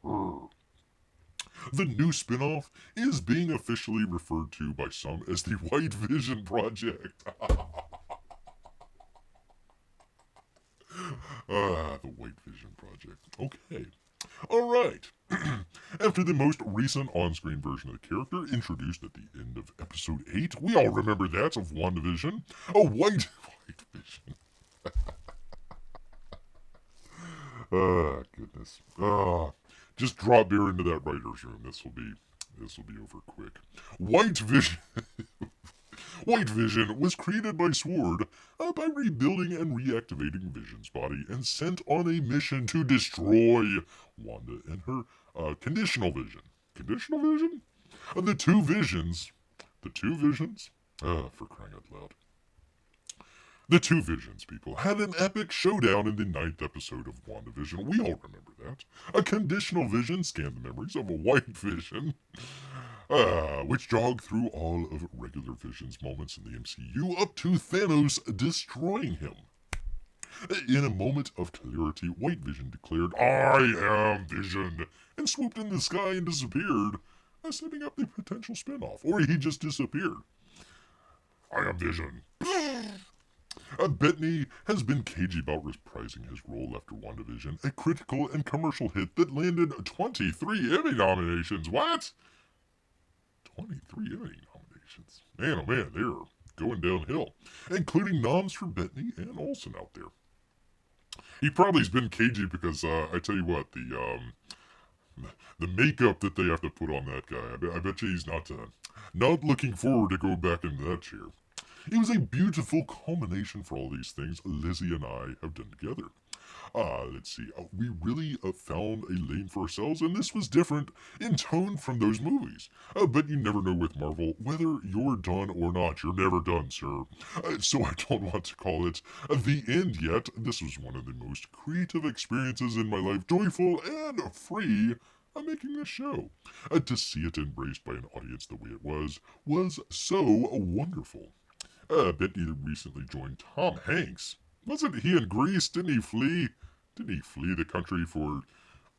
The new spin-off is being officially referred to by some as the White Vision Project. The White Vision Project. Okay. Alright. After the most recent on-screen version of the character, introduced at the end of episode 8, we all remember that, of WandaVision, a White Vision. Goodness. Just drop Bear into that writer's room. This will be over quick. White Vision. White Vision was created by Sword by rebuilding and reactivating Vision's body and sent on a mission to destroy Wanda and her conditional vision. Conditional vision? The two visions. The two visions? For crying out loud. The two Visions, people, had an epic showdown in the 9th episode of WandaVision. We all remember that. A conditional vision scanned the memories of a White Vision, which jogged through all of regular Vision's moments in the MCU up to Thanos destroying him. In a moment of clarity, White Vision declared, "I am Vision," and swooped in the sky and disappeared, setting up the potential spin-off. Or he just disappeared. I am Vision. Bettany has been cagey about reprising his role after WandaVision, a critical and commercial hit that landed 23 Emmy nominations. What? 23 Emmy nominations. Man, oh man, they're going downhill. Including noms for Bettany and Olsen out there. He probably's been cagey because, I tell you what, the makeup that they have to put on that guy, I bet you he's not looking forward to go back into that chair. It was a beautiful culmination for all these things Lizzie and I have done together. Let's see. We really found a lane for ourselves, and this was different in tone from those movies. But you never know with Marvel, whether you're done or not. You're never done, sir. So I don't want to call it the end yet. This was one of the most creative experiences in my life, joyful and free. Making this show. To see it embraced by an audience the way it was so wonderful. Bettany recently joined Tom Hanks. Wasn't he in Greece? Didn't he flee the country for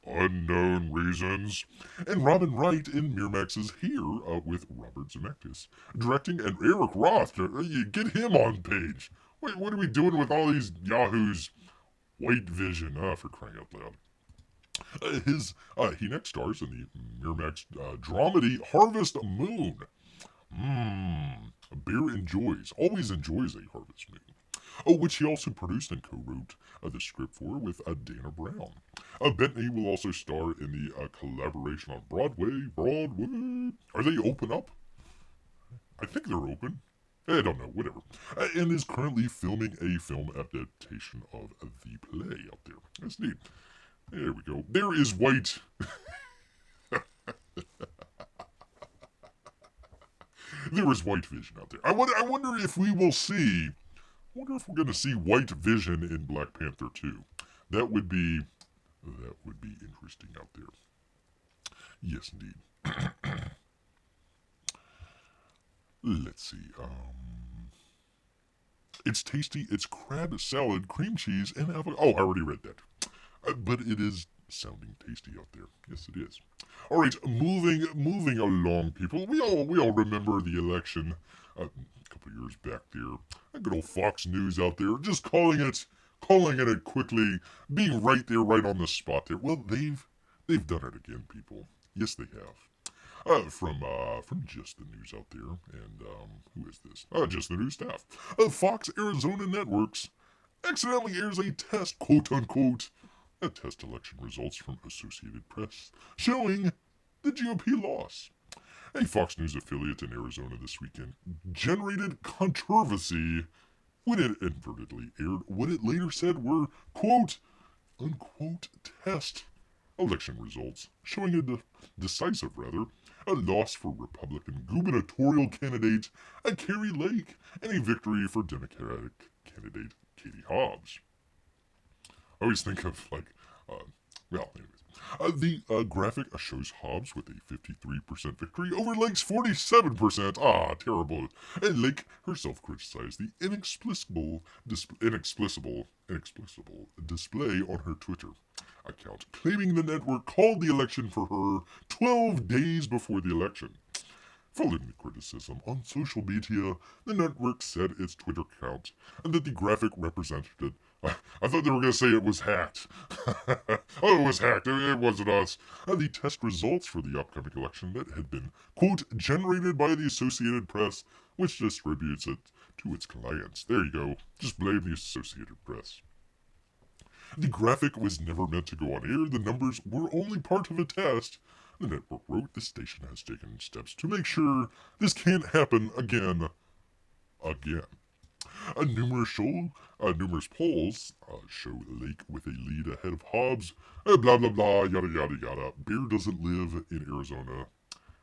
unknown reasons? And Robin Wright in Miramax's Here with Robert Zemeckis directing, and Eric Roth. You get him on page. Wait, what are we doing with all these yahoos? White Vision, for crying out loud. He next stars in the Miramax dramedy Harvest Moon. Bear always enjoys a Harvest Moon, which he also produced and co-wrote the script for with Dana Brown. Bettany will also star in the collaboration on Broadway. Are they open up? I think they're open. I don't know, whatever. And is currently filming a film adaptation of the play out there. That's neat. There we go. There is White. There is White Vision out there. I wonder if we will see. I wonder if we're going to see White Vision in Black Panther 2. That would be interesting out there. Yes, indeed. Let's see. It's tasty. It's crab salad, cream cheese, and avocado. Oh, I already read that. But it is sounding tasty out there. Yes, it is. All right, moving along, people. We all remember the election a couple years back there. That good old Fox News out there, just calling it quickly, being right there, right on the spot there. Well, they've done it again, people. Yes, they have. From Just the News out there, and who is this? Just the News staff. Fox Arizona Networks accidentally airs a test, quote unquote, a test election results from Associated Press showing the GOP loss. A Fox News affiliate in Arizona this weekend generated controversy when it inadvertently aired what it later said were, quote unquote, test election results showing decisive, a loss for Republican gubernatorial candidate Carrie Lake and a victory for Democratic candidate Katie Hobbs. I always think of, the graphic shows Hobbs with a 53% victory over Lake's 47%. Ah, terrible. And Lake herself criticized the inexplicable display on her Twitter account, claiming the network called the election for her 12 days before the election. Following the criticism on social media, the network said its Twitter account and that the graphic represented. I thought they were going to say it was hacked. Oh, it was hacked. It wasn't us. The test results for the upcoming election that had been, quote, generated by the Associated Press, which distributes it to its clients. There you go. Just blame the Associated Press. The graphic was never meant to go on air. The numbers were only part of a test. The network wrote the station has taken steps to make sure this can't happen again. Numerous polls show Lake with a lead ahead of Hobbs. Blah blah blah, yada yada yada. Bear doesn't live in Arizona,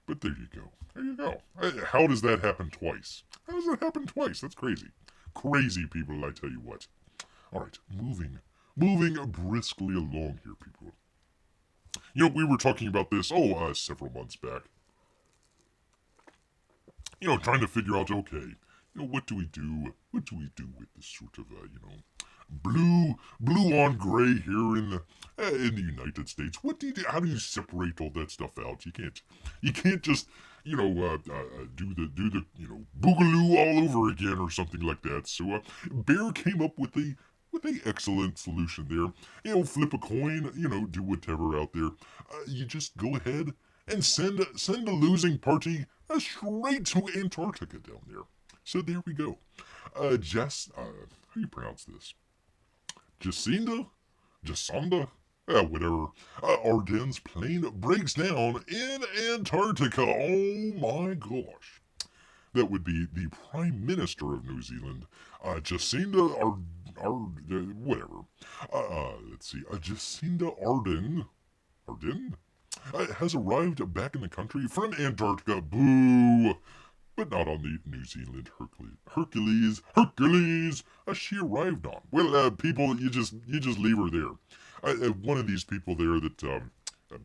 but there you go. There you go. How does that happen twice? How does that happen twice? That's crazy. Crazy people, I tell you what. All right, moving briskly along here, people. You know, we were talking about this, several months back. You know, trying to figure out, okay, what do we do? What do we do with this sort of, blue on gray here in the United States? How do you separate all that stuff out? You can't just, do the, boogaloo all over again or something like that. So, Bear came up with a excellent solution there. Flip a coin, do whatever out there. You just go ahead and send a losing party straight to Antarctica down there. So there we go. How do you pronounce this? Jacinda? Whatever. Ardennes plane breaks down in Antarctica. Oh my gosh. That would be the Prime Minister of New Zealand, Jacinda whatever. Let's see. Jacinda Ardern has arrived back in the country from Antarctica. Boo! But not on the New Zealand Hercules she arrived on. Well, people, you just leave her there. One of these people there that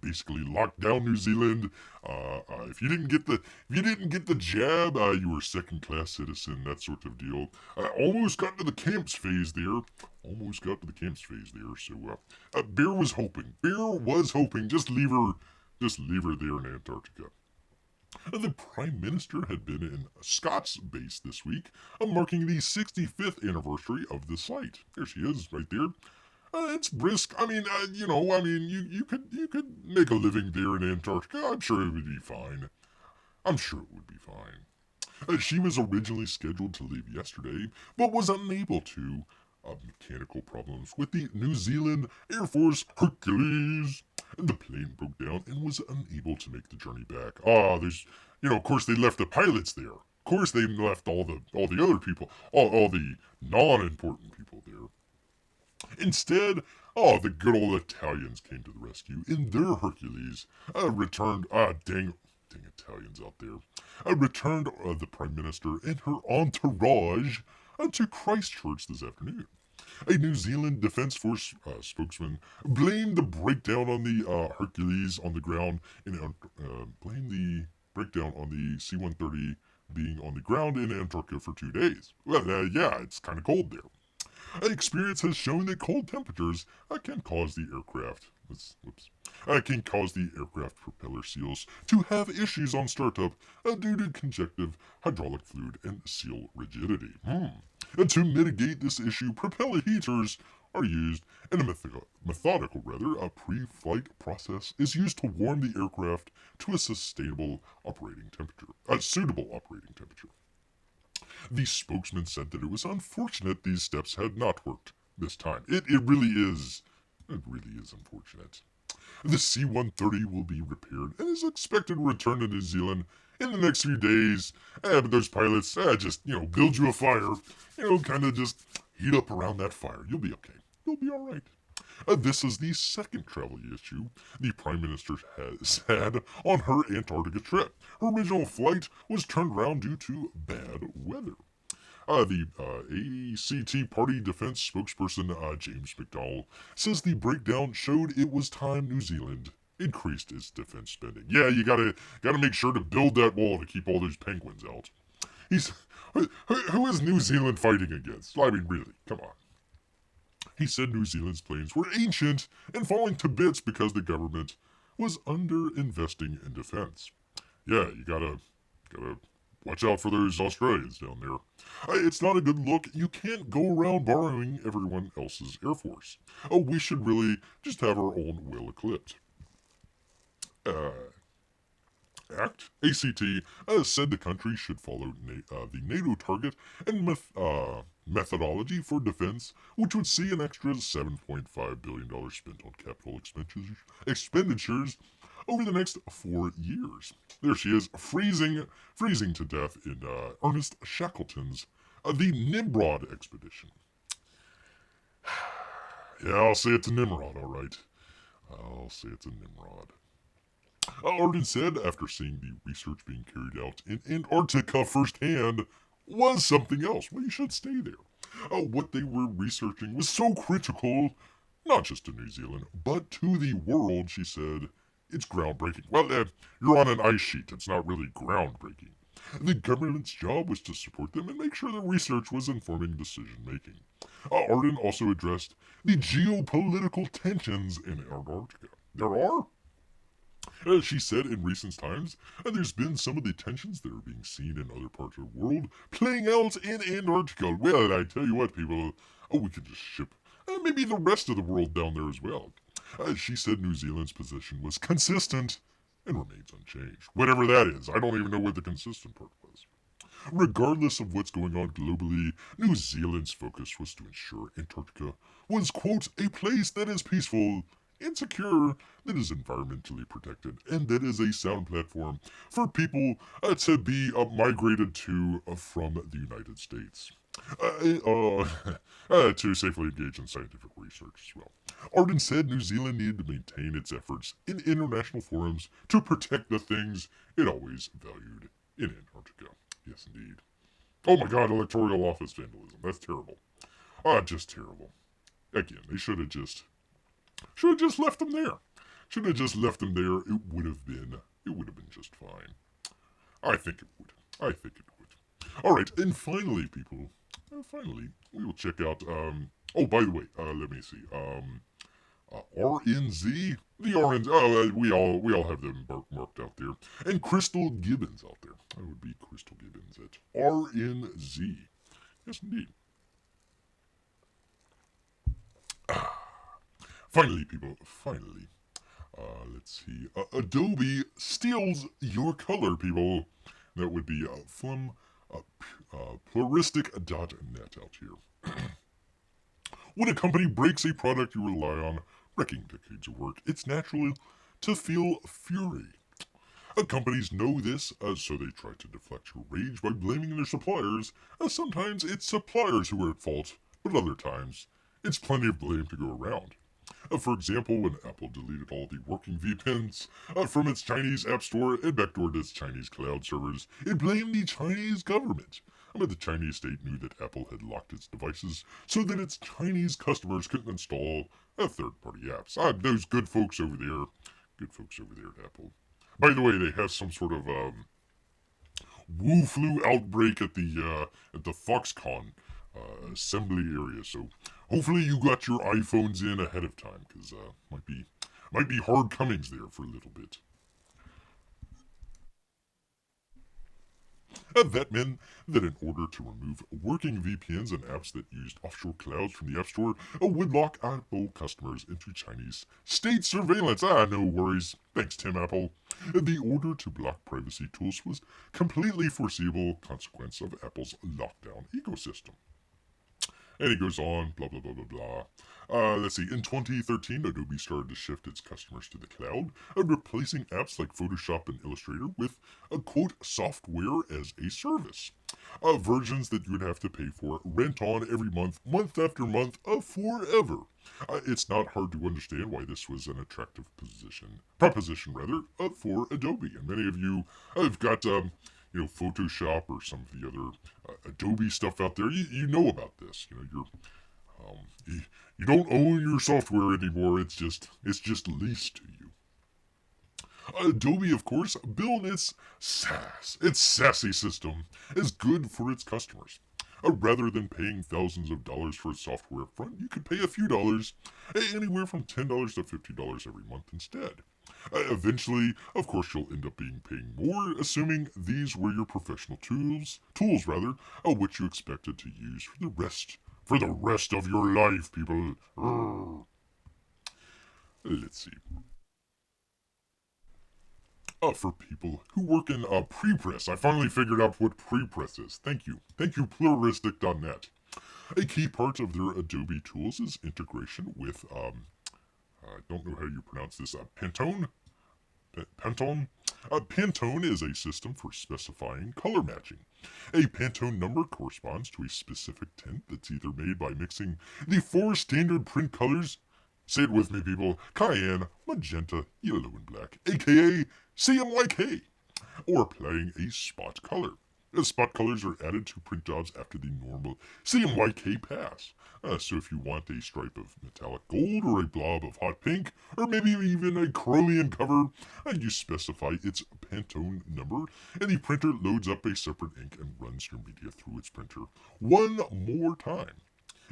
basically locked down New Zealand. If you didn't get the jab, you were second class citizen, that sort of deal. Almost got to the camps phase there. So Bear was hoping. Just leave her there in Antarctica. The Prime Minister had been in Scott's base this week, marking the 65th anniversary of the site. There she is, right there. It's brisk. You could make a living there in Antarctica. I'm sure it would be fine. She was originally scheduled to leave yesterday, but was unable to. Mechanical problems with the New Zealand Air Force Hercules. The plane broke down and was unable to make the journey back. Of course they left the pilots there. Of course they left all the other people, all the non-important people there. Instead, the good old Italians came to the rescue in their Hercules, returned, dang Italians out there, returned the Prime Minister and her entourage to Christchurch this afternoon. A New Zealand Defence Force spokesman blamed the breakdown on the Hercules on the ground blamed the breakdown on the C-130 being on the ground in Antarctica for 2 days. Well, yeah, it's kind of cold there. Experience has shown that cold temperatures can cause the aircraft propeller seals to have issues on startup due to conjective hydraulic fluid and seal rigidity. To mitigate this issue, propeller heaters are used, and a pre-flight process is used to warm the aircraft to a suitable operating temperature. The spokesman said that it was unfortunate these steps had not worked this time. It really is unfortunate. The C-130 will be repaired and is expected to return to New Zealand in the next few days. But those pilots, just, build you a fire. Kind of just heat up around that fire. You'll be okay. You'll be all right. This is the second travel issue the Prime Minister has had on her Antarctica trip. Her original flight was turned around due to bad weather. The ACT Party Defense spokesperson James McDowell says the breakdown showed it was time New Zealand increased its defense spending. Yeah, you gotta make sure to build that wall to keep all those penguins out. Who is New Zealand fighting against? I mean, really, come on. He said New Zealand's planes were ancient and falling to bits because the government was under-investing in defense. Yeah, you gotta watch out for those Australians down there. It's not a good look. You can't go around borrowing everyone else's Air Force. We should really just have our own well-equipped. ACT said the country should follow the NATO target and methodology for defense, which would see an extra $7.5 billion spent on capital expenditures over the next 4 years. There she is, freezing to death in Ernest Shackleton's The Nimrod expedition. Yeah, I'll say it's a Nimrod, all right. I'll say it's a Nimrod. Arden said, after seeing the research being carried out in Antarctica firsthand, was something else. Well, you should stay there. What they were researching was so critical, not just to New Zealand, but to the world, she said. It's groundbreaking. Well, you're on an ice sheet. It's not really groundbreaking. The government's job was to support them and make sure the research was informing decision-making. Arden also addressed the geopolitical tensions in Antarctica. There are? She said in recent times, there's been some of the tensions that are being seen in other parts of the world playing out in Antarctica. Well, I tell you what, people, we could just ship maybe the rest of the world down there as well. She said New Zealand's position was consistent and remains unchanged. Whatever that is, I don't even know what the consistent part was. Regardless of what's going on globally, New Zealand's focus was to ensure Antarctica was, quote, a place that is peaceful and secure, that is environmentally protected, and that is a sound platform for people to be migrated to from the United States. To safely engage in scientific research as well. Arden said New Zealand needed to maintain its efforts in international forums to protect the things it always valued in Antarctica. Yes, indeed. Oh my god, electoral office vandalism. That's terrible. Just terrible. Again, they should have just left them there. Should have just left them there. It would have been just fine. I think it would. All right, and finally, people, we will check out. Oh, by the way, let me see. RNZ, the RNZ. Oh, we all have them marked out there, and Crystal Gibbons out there. That would be Crystal Gibbons at RNZ. Yes, indeed. Finally, people, finally. Let's see. Adobe steals your color, people. That would be from pluristic.net out here. When a company breaks a product you rely on, wrecking decades of work, it's natural to feel fury. Companies know this, so they try to deflect your rage by blaming their suppliers. Sometimes it's suppliers who are at fault, but other times it's plenty of blame to go around. For example, when Apple deleted all the working VPNs from its Chinese App Store and backdoored its Chinese cloud servers, it blamed the Chinese government. But the Chinese state knew that Apple had locked its devices so that its Chinese customers couldn't install third-party apps. Those good folks over there at Apple. By the way, they have some sort of Wu flu outbreak at the Foxconn assembly area. So hopefully you got your iPhones in ahead of time, because might be hard comings there for a little bit. That meant that in order to remove working VPNs and apps that used offshore clouds from the App Store, would lock Apple customers into Chinese state surveillance. No worries. Thanks, Tim Apple. The order to block privacy tools was completely foreseeable consequence of Apple's lockdown ecosystem. And he goes on, blah, blah, blah, blah, blah. Let's see. In 2013, Adobe started to shift its customers to the cloud, replacing apps like Photoshop and Illustrator with a quote software as a service. Versions that you would have to pay for, rent on every month, month after month, forever. It's not hard to understand why this was an attractive proposition for Adobe. And many of you have got Photoshop or some of the other Adobe stuff out there. You know about this. You don't own your software anymore. It's just leased to you. Adobe, of course, built its SASE system as good for its customers. Rather than paying thousands of dollars for its software up front, you could pay a few dollars, anywhere from $10 to $50 every month instead. Eventually, of course, you'll end up paying more, assuming these were your professional tools, which you expected to use for the rest of your life, people. Let's see. For people who work in prepress, I finally figured out what prepress is. Thank you, pluralistic.net. A key part of their Adobe tools is integration with I don't know how you pronounce this. Pantone? Pantone? Pantone is a system for specifying color matching. A Pantone number corresponds to a specific tint that's either made by mixing the four standard print colors, say it with me people, cayenne, magenta, yellow, and black, aka CMYK, or applying a spot color. Spot colors are added to print jobs after the normal CMYK pass. So if you want a stripe of metallic gold or a blob of hot pink, or maybe even a chromium cover, you specify its Pantone number, and the printer loads up a separate ink and runs your media through its printer one more time.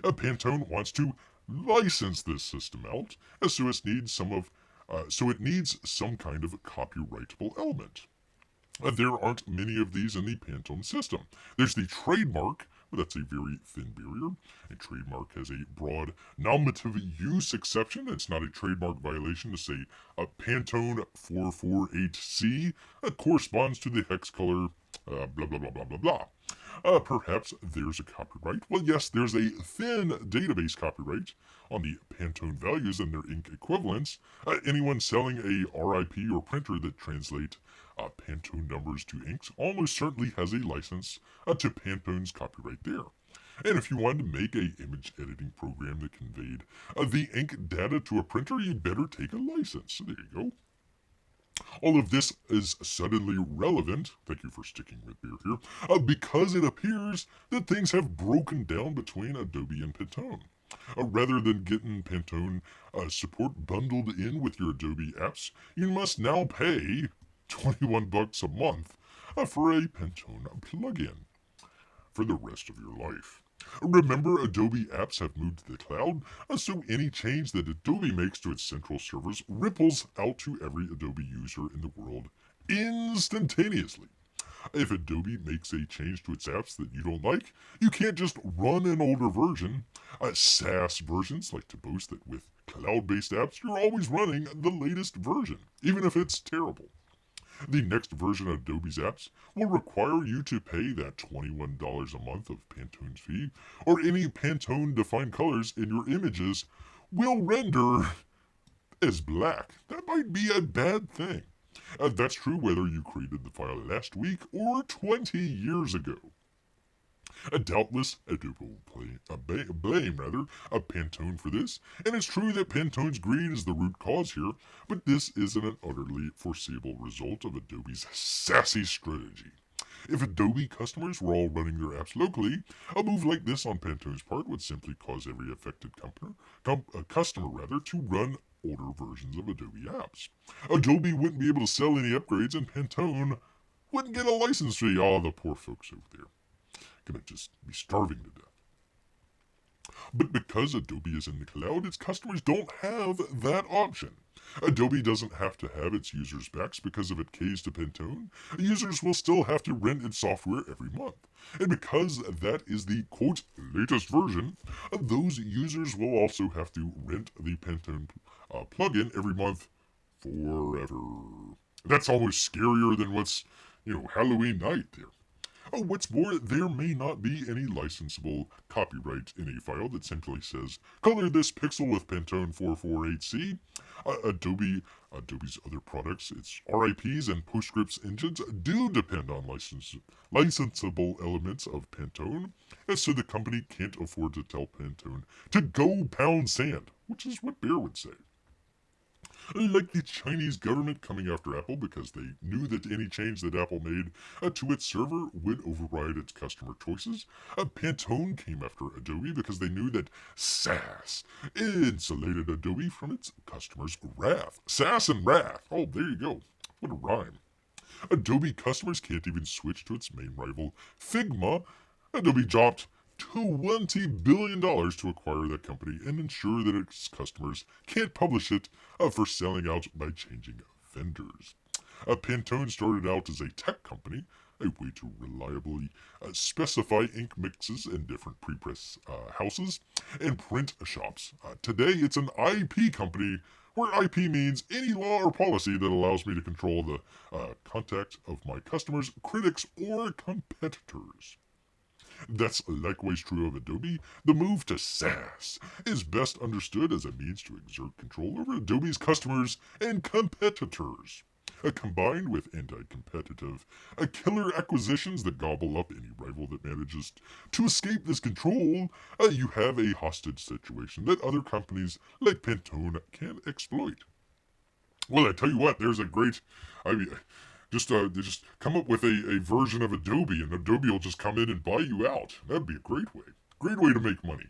Pantone wants to license this system out, so it needs some kind of copyrightable element. There aren't many of these in the Pantone system. There's the trademark, but that's a very thin barrier. A trademark has a broad nominative use exception. It's not a trademark violation to say Pantone 448C corresponds to the hex color blah, blah, blah, blah, blah, blah. Perhaps there's a copyright. Well, yes, there's a thin database copyright on the Pantone values and their ink equivalents. Anyone selling a RIP or printer that translate Pantone numbers to inks almost certainly has a license to Pantone's copyright there. And if you wanted to make a image editing program that conveyed the ink data to a printer, you better take a license. So there you go. All of this is suddenly relevant, thank you for sticking with me here, because it appears that things have broken down between Adobe and Pantone. Rather than getting Pantone support bundled in with your Adobe apps, you must now pay $21 a month for a Pantone plugin for the rest of your life. Remember, Adobe apps have moved to the cloud, so any change that Adobe makes to its central servers ripples out to every Adobe user in the world instantaneously. If Adobe makes a change to its apps that you don't like, you can't just run an older version. SaaS versions like to boast that with cloud-based apps, you're always running the latest version, even if it's terrible. The next version of Adobe's apps will require you to pay that $21 a month of Pantone's fee, or any Pantone-defined colors in your images will render as black. That might be a bad thing. That's true whether you created the file last week or 20 years ago. Doubtless, Adobe will blame Pantone for this, and it's true that Pantone's greed is the root cause here, but this isn't an utterly foreseeable result of Adobe's sassy strategy. If Adobe customers were all running their apps locally, a move like this on Pantone's part would simply cause every affected customer to run older versions of Adobe apps. Adobe wouldn't be able to sell any upgrades, and Pantone wouldn't get a license fee. Oh, the poor folks over there. Gonna just be starving to death. But because Adobe is in the cloud, its customers don't have that option. Adobe doesn't have to have its users' backs because if it caves to Pantone, users will still have to rent its software every month. And because that is the quote latest version, those users will also have to rent the Pantone plugin every month forever. That's almost scarier than what's, Halloween night there. Oh, what's more, there may not be any licensable copyright in a file that simply says, color this pixel with Pantone 448C. Adobe's other products, its RIPs and PostScript engines, do depend on licensable elements of Pantone, and so the company can't afford to tell Pantone to go pound sand, which is what Bear would say. Like the Chinese government coming after Apple because they knew that any change that Apple made to its server would override its customer choices. Pantone came after Adobe because they knew that SaaS insulated Adobe from its customers' wrath. SaaS and wrath. Oh, there you go. What a rhyme. Adobe customers can't even switch to its main rival, Figma. Adobe dropped $20 billion to acquire that company and ensure that its customers can't publish it for selling out by changing vendors. Pantone started out as a tech company, a way to reliably specify ink mixes in different prepress houses and print shops. Today, it's an IP company where IP means any law or policy that allows me to control the contact of my customers, critics, or competitors. That's likewise true of Adobe. The move to SaaS is best understood as a means to exert control over Adobe's customers and competitors. Combined with anti-competitive, killer acquisitions that gobble up any rival that manages to escape this control, you have a hostage situation that other companies like Pantone can exploit. Well, I tell you what, there's a great, I mean, they just come up with a version of Adobe, and Adobe will just come in and buy you out. That'd be a great way. Great way to make money.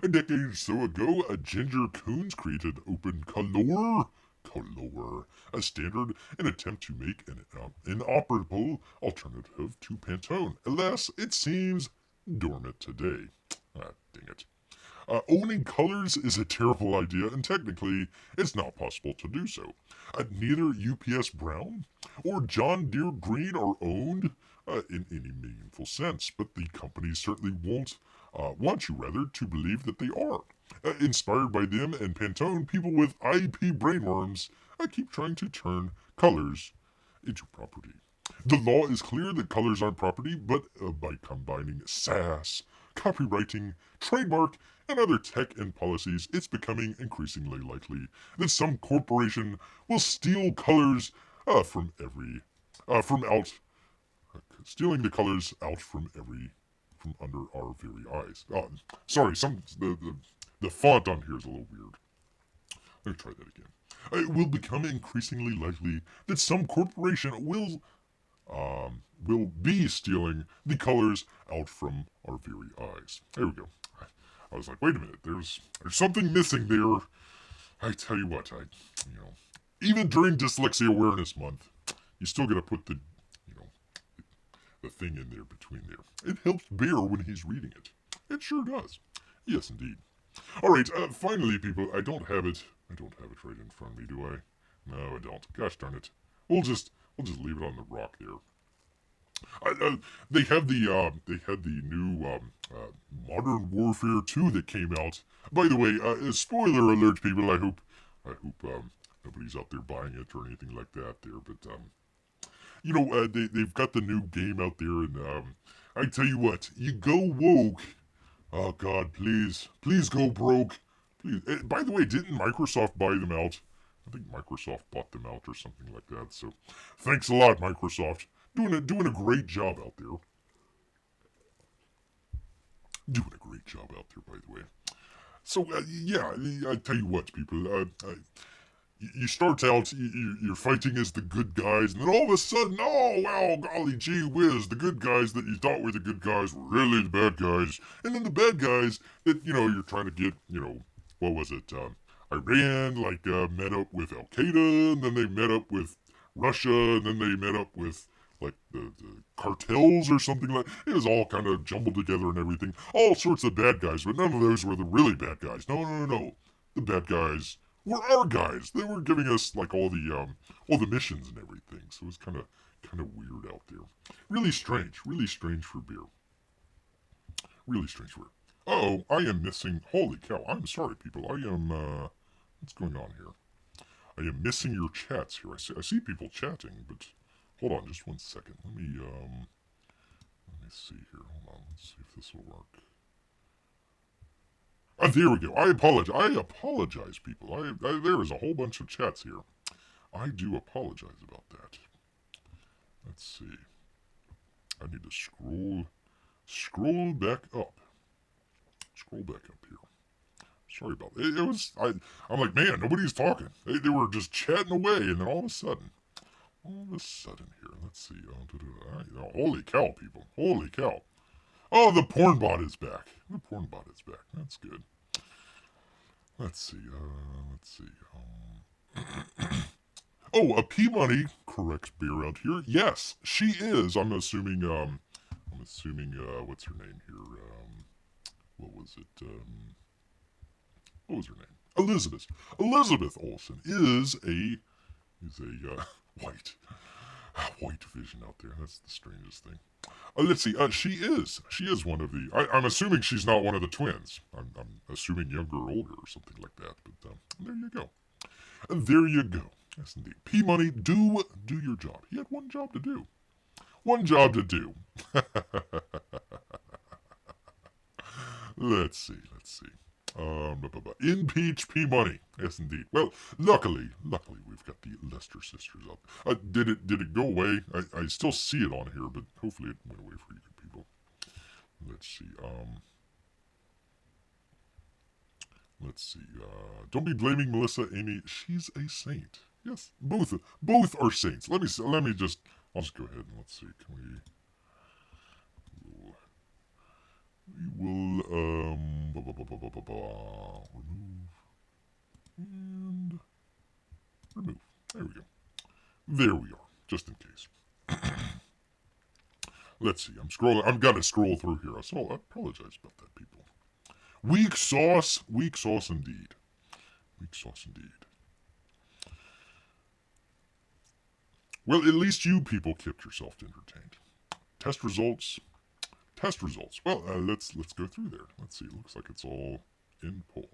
A decade or so ago, Ginger Coons created Color, a standard, an attempt to make an inoperable alternative to Pantone. Alas, it seems dormant today. Dang it. Owning colors is a terrible idea, and technically, it's not possible to do so. Neither UPS Brown or John Deere Green are owned in any meaningful sense, but the companies certainly want you rather to believe that they are. Inspired by them and Pantone, people with IP brainworms keep trying to turn colors into property. The law is clear that colors aren't property, but by combining SaaS, copywriting, trademark, and other tech and policies, it's becoming increasingly likely that some corporation will steal colors from stealing the colors out from under our very eyes. Sorry, the font on here is a little weird. Let me try that again. It will become increasingly likely that some corporation will be stealing the colors out from our very eyes. There we go. I was like, wait a minute, there's something missing there. I tell you what, even during Dyslexia Awareness Month, you still got to put the thing in there between there. It helps Bear when he's reading it. It sure does. Yes, indeed. All right, finally, people, I don't have it right in front of me, do I? No, I don't. Gosh darn it. We'll just leave it on the rock there. They had the new Modern Warfare 2 that came out. By the way, spoiler alert, people. I hope nobody's out there buying it or anything like that there. But they've got the new game out there, and I tell you what, you go woke. Oh God, please go broke. Please. By the way, didn't Microsoft buy them out? I think Microsoft bought them out or something like that. So, thanks a lot, Microsoft. Doing a great job out there. Doing a great job out there, by the way. So, yeah, I tell you what, people. you start out, you're fighting as the good guys, and then all of a sudden, oh, wow, golly gee whiz, the good guys that you thought were the good guys were really the bad guys. And then the bad guys that, you're trying to get, what was it? Iran, met up with Al Qaeda, and then they met up with Russia, and then they met up with, the cartels or something like. It was all kind of jumbled together and everything. All sorts of bad guys, but none of those were the really bad guys. No, no, no, no. The bad guys were our guys. They were giving us all the missions and everything. So it was kind of weird out there. Really strange for beer. Really strange for beer. Oh, I am missing. Holy cow! I'm sorry, people. I am. What's going on here? I am missing your chats here. I see people chatting, but hold on, just 1 second. Let me see here. Hold on. Let's see if this will work. There we go. I apologize, people. There is a whole bunch of chats here. I do apologize about that. Let's see. I need to scroll back up. Scroll back up here. Sorry about that. I'm like, man, nobody's talking. They were just chatting away, and then all of a sudden here, let's see. Holy cow, people. Holy cow. Oh, the porn bot is back. That's good. Let's see. Oh, a P Money corrects beer out here. Yes, she is. I'm assuming. What's her name here? What was it? What was her name? Elizabeth. Elizabeth Olsen is a white vision out there. That's the strangest thing. Let's see. She is one of the. I'm assuming she's not one of the twins. I'm assuming younger or older or something like that. But there you go. There you go. Yes, indeed. P Money, do your job. He had one job to do. Let's see. Impeach P Money. Yes, indeed. Well, luckily, we've got the Lester sisters up. Did it go away? I still see it on here, but hopefully it went away for you good people. Let's see. Don't be blaming Melissa, Amy. She's a saint. Yes, both are saints. I'll just go ahead and let's see. We will remove and remove. There we go. There we are. Just in case. Let's see. I'm scrolling. I've got to scroll through here. So I apologize about that, people. Weak sauce indeed. Well, at least you people kept yourself entertained. Test results. Well, let's go through there. Let's see. It looks like it's all end poll.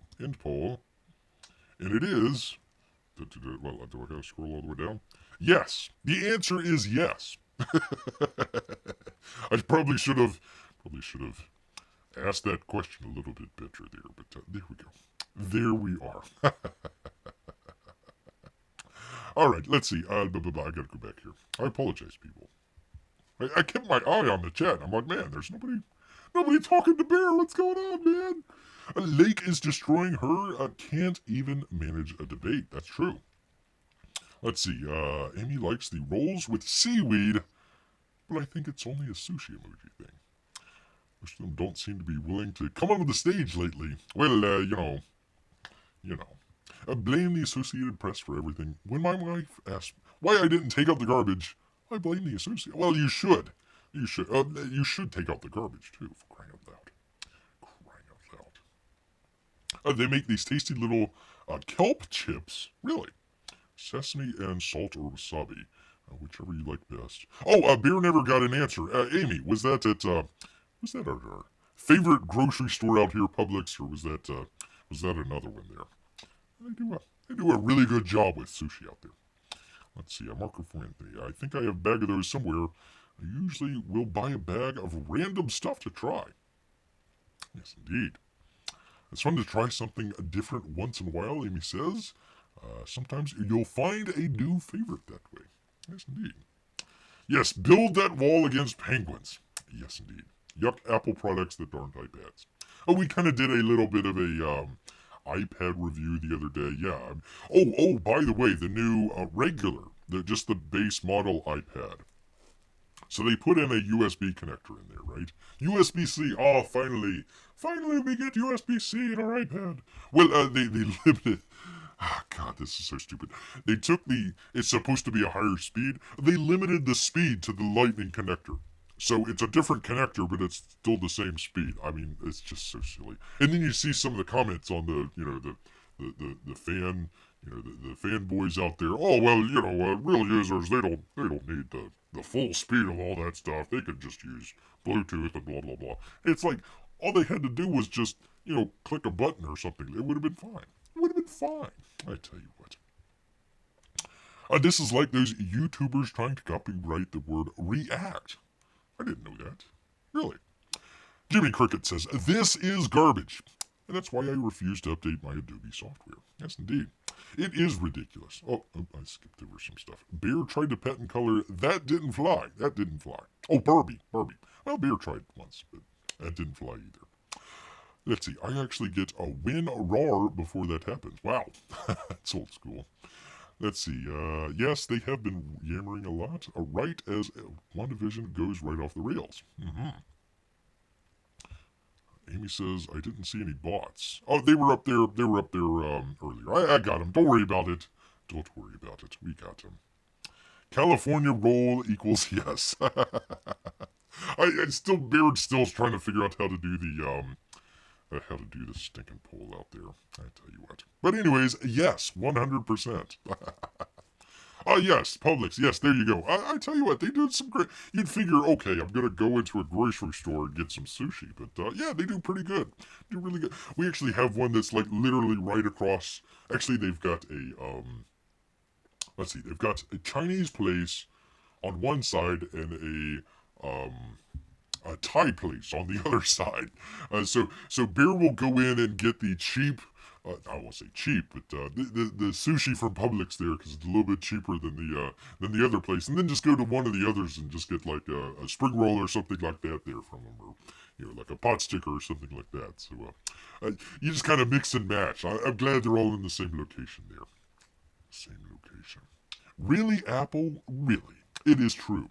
And it is. Well, do I gotta scroll all the way down? Yes. The answer is yes. I probably should have asked that question a little bit better there, but there we go. There we are. All right, let's see. I gotta go back here. I apologize, people. I kept my eye on the chat. I'm like, man, there's nobody talking to Bear. What's going on, man? A lake is destroying her. Can't even manage a debate. That's true. Let's see. Amy likes the rolls with seaweed, but I think it's only a sushi emoji thing. Most of them don't seem to be willing to come onto the stage lately. Well, blame the Associated Press for everything. When my wife asked why I didn't take out the garbage, I blame the Associated. Well, you should. You should take out the garbage too, for crying out loud. They make these tasty little kelp chips. Really? Sesame and salt or wasabi, whichever you like best. Oh, Beer never got an answer. Amy, was that at our favorite grocery store out here, Publix, or was that another one there? They do a really good job with sushi out there. Let's see, a marker for Anthony. I think I have a bag of those somewhere. I usually will buy a bag of random stuff to try. Yes, indeed. It's fun to try something different once in a while, Amy says. Sometimes you'll find a new favorite that way. Yes, indeed. Yes, build that wall against penguins. Yes, indeed. Yuck, Apple products that aren't iPads. Oh, we kind of did a little bit of a iPad review the other day. Yeah. Oh, by the way, the new regular, just the base model iPad. So they put in a USB connector in there, right? USB-C. Oh, finally we get USB-C in our iPad. Well, they limited. Oh, God, this is so stupid. They took it's supposed to be a higher speed. They limited the speed to the lightning connector. So it's a different connector, but it's still the same speed. I mean, it's just so silly. And then you see some of the comments on the fan, the fanboys out there. Oh, well, real users, they don't need the full speed of all that stuff. They could just use Bluetooth and blah, blah, blah. It's like, all they had to do was just, click a button or something. It would have been fine. It would have been fine. I tell you what. This is like those YouTubers trying to copyright the word react. I didn't know that. Really. Jimmy Cricket says, this is garbage. And that's why I refuse to update my Adobe software. Yes, indeed. It is ridiculous. Oh, I skipped over some stuff. Bear tried to pet and color. That didn't fly. Oh, Barbie. Well, Bear tried once, but that didn't fly either. Let's see. I actually get a win RAR before that happens. Wow. That's old school. Let's see. Yes, they have been yammering a lot. Right as WandaVision goes right off the rails. Mm-hmm. Amy says, I didn't see any bots. Oh, they were up there earlier. I got them. Don't worry about it. We got them. California roll equals yes. Beard's still trying to figure out how to do the stinking poll out there. I tell you what. But anyways, yes, 100%. Yes, Publix. Yes, there you go. I tell you what, they do some great. You'd figure, okay, I'm gonna go into a grocery store and get some sushi, but yeah, they do pretty good. They do really good. We actually have one that's like literally right across. Actually, they've got they've got a Chinese place on one side and a Thai place on the other side. So Bear will go in and get the cheap. I won't say cheap, but the sushi from Publix there because it's a little bit cheaper than the other place, and then just go to one of the others and just get like a spring roll or something like that there from them, or like a pot sticker or something like that. So you just kind of mix and match. I'm glad they're all in the same location there. Same location. Really, Apple? Really? It is true.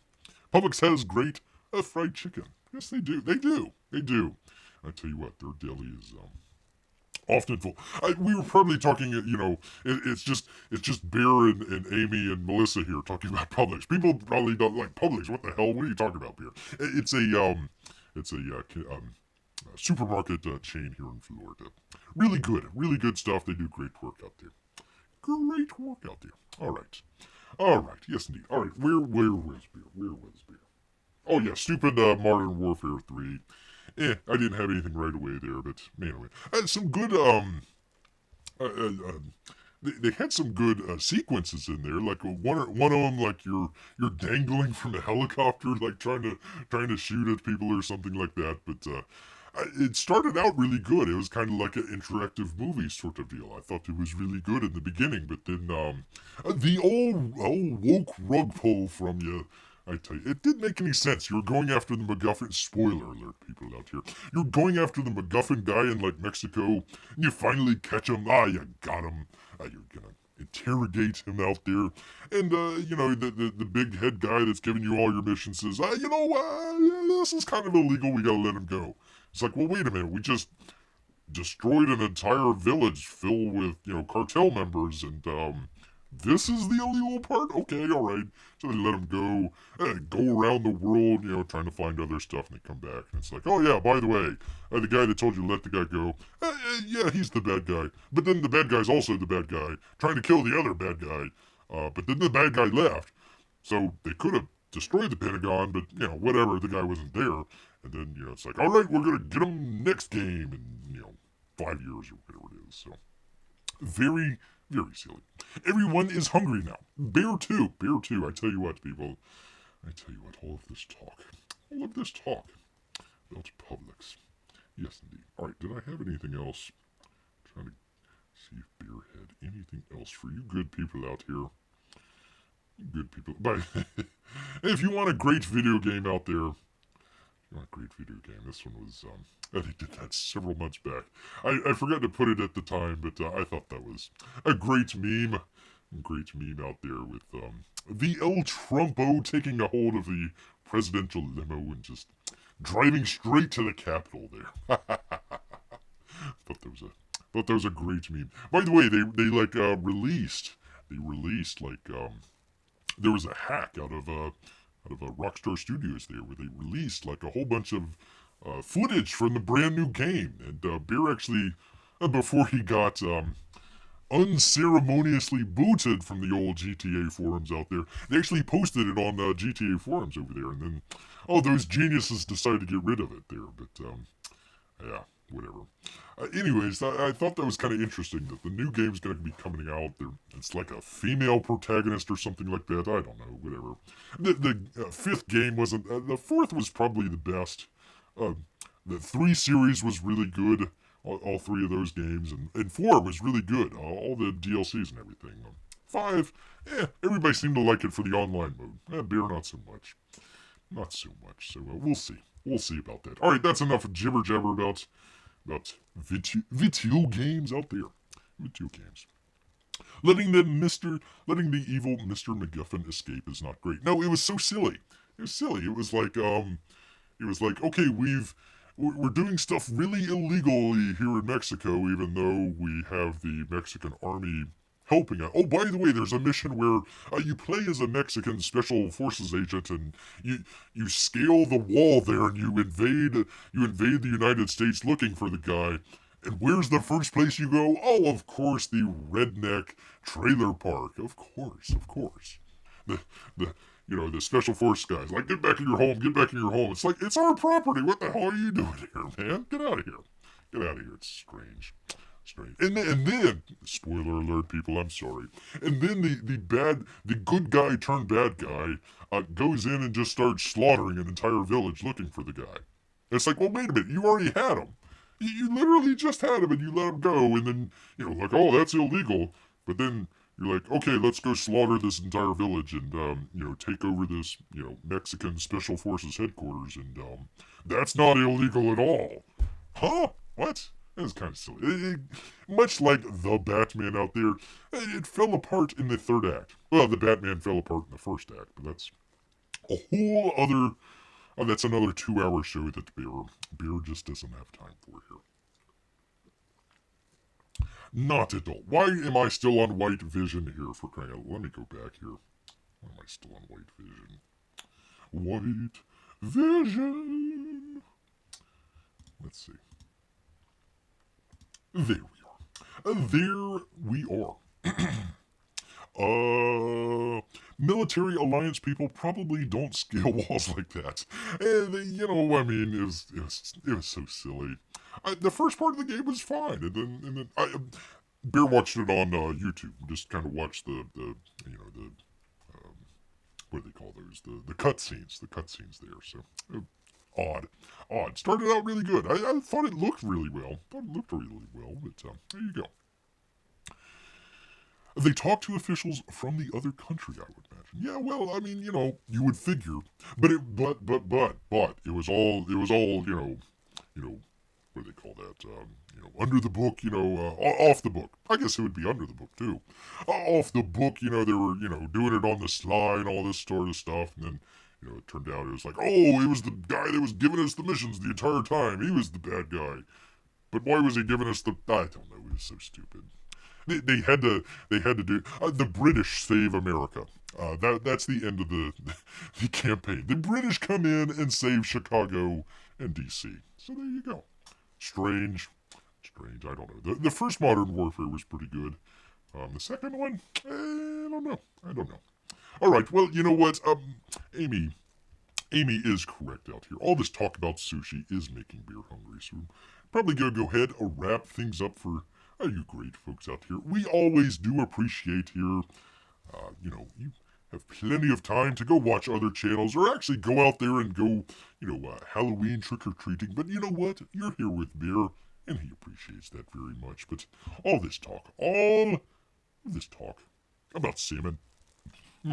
Publix has great fried chicken. Yes, they do. They do. I tell you what, their deli is often full. We were probably talking, it's just Bear and Amy and Melissa here talking about Publix. People probably don't like Publix. What the hell? What are you talking about, Bear? It's a supermarket chain here in Florida. Really good stuff. They do great work out there. All right. Yes, indeed. All right. Where was Bear? Oh yeah, stupid Modern Warfare 3. I didn't have anything right away there, but anyway, some good they had some good sequences in there. Like one of them, like you're dangling from a helicopter, like trying to shoot at people or something like that. But it started out really good. It was kind of like an interactive movie sort of deal. I thought it was really good in the beginning, but then the old woke rug pull from you. I tell you, it didn't make any sense. You were going after the MacGuffin. Spoiler alert, people out here. You're going after the MacGuffin guy in like Mexico, and you finally catch him. You got him. You're gonna interrogate him out there, and the big head guy that's giving you all your missions says, this is kind of illegal. We gotta let him go. It's like, well, wait a minute. We just destroyed an entire village filled with cartel members, and this is the illegal part? Okay, alright. So they let him go around the world, trying to find other stuff, and they come back, and it's like, oh yeah, by the way, the guy that told you to let the guy go, yeah, he's the bad guy. But then the bad guy's also the bad guy, trying to kill the other bad guy. But then the bad guy left, so they could have destroyed the Pentagon, but, whatever, the guy wasn't there. And then, it's like, alright, we're gonna get him next game in, 5 years or whatever it is, so. Very silly. Everyone is hungry now. Bear too. I tell you what, people. All of this talk about Publix. Yes, indeed. Alright, did I have anything else? Trying to see if Bear had anything else for you good people out here. Good people. But if you want a great video game out there, Oh, great video game. This one was, they did that several months back. I forgot to put it at the time, but I thought that was a great meme. Great meme out there with the El Trumpo taking a hold of the presidential limo and just driving straight to the Capitol there. Thought that was a great meme. By the way, they like released like there was a hack out of Rockstar Studios there where they released like a whole bunch of footage from the brand new game, and Bear actually before he got unceremoniously booted from the old GTA forums out there. They actually posted it on GTA forums over there, and then, those geniuses decided to get rid of it there. But, yeah, whatever. Anyways, I thought that was kind of interesting that the new game's going to be coming out. It's like a female protagonist or something like that. I don't know, whatever. The fifth game wasn't. The fourth was probably the best. The 3 series was really good. All 3 of those games, and 4 was really good. All the DLCs and everything. 5, everybody seemed to like it for the online mode. Beer, not so much. Not so much. So we'll see. We'll see about that. All right, that's enough jibber jabber about video games out there. Video games. Letting the evil Mr. MacGuffin escape is not great. No, it was so silly. It was silly. It was like okay, we're doing stuff really illegally here in Mexico, even though we have the Mexican army helping us. Oh, by the way, there's a mission where you play as a Mexican special forces agent, and you scale the wall there, and you invade the United States looking for the guy. And where's the first place you go? Oh, of course, the redneck trailer park. Of course. The special force guys, like, get back in your home. It's like, it's our property. What the hell are you doing here, man? Get out of here. It's strange. And then, spoiler alert, people, I'm sorry. And then the good guy turned bad guy goes in and just starts slaughtering an entire village looking for the guy. It's like, well, wait a minute, you already had him. You literally just had him and you let him go, and then, like, oh, that's illegal. But then you're like, okay, let's go slaughter this entire village and, take over this, Mexican Special Forces headquarters, and, that's not illegal at all. Huh? What? That's kind of silly. Much like the Batman out there, it fell apart in the third act. Well, the Batman fell apart in the first act, but that's a whole other... that's another 2-hour show that Beer just doesn't have time for here. Not at all. Why am I still on white vision here for crying out? Let me go back here. Why am I still on white vision? White vision. Let's see. There we are. Military alliance people probably don't scale walls like that. And, it was so silly. The first part of the game was fine, and then Bear watched it on YouTube. Just kind of watched the what do they call those? The cutscenes. The cutscenes there. So odd. Started out really good. I thought it looked really well. But there you go. They talk to officials from the other country, I would imagine. Yeah, well, you would figure, but it was all, what do they call that? Under the book, off the book. I guess it would be under the book too. Off the book, they were, doing it on the sly and all this sort of stuff, and then, it turned out it was like, oh, it was the guy that was giving us the missions the entire time. He was the bad guy. But why was he giving us I don't know. It was so stupid. They had to do the British save America. That's the end of the campaign. The British come in and save Chicago and DC. So there you go. Strange. I don't know. The first Modern Warfare was pretty good. The second one, I don't know. All right. Well, you know what? Amy is correct out here. All this talk about sushi is making Beer hungry. So probably gonna go ahead and wrap things up for you great folks out here. We always do appreciate here. You have plenty of time to go watch other channels or actually go out there and go, Halloween trick-or-treating. But you know what? You're here with Beer, and he appreciates that very much. But all this talk about salmon,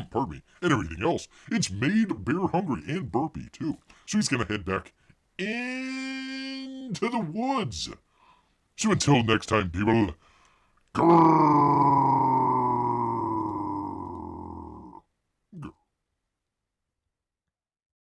pardon me, and everything else, it's made Bear hungry and burpy, too. So he's going to head back into the woods. So until next time, people, grrr.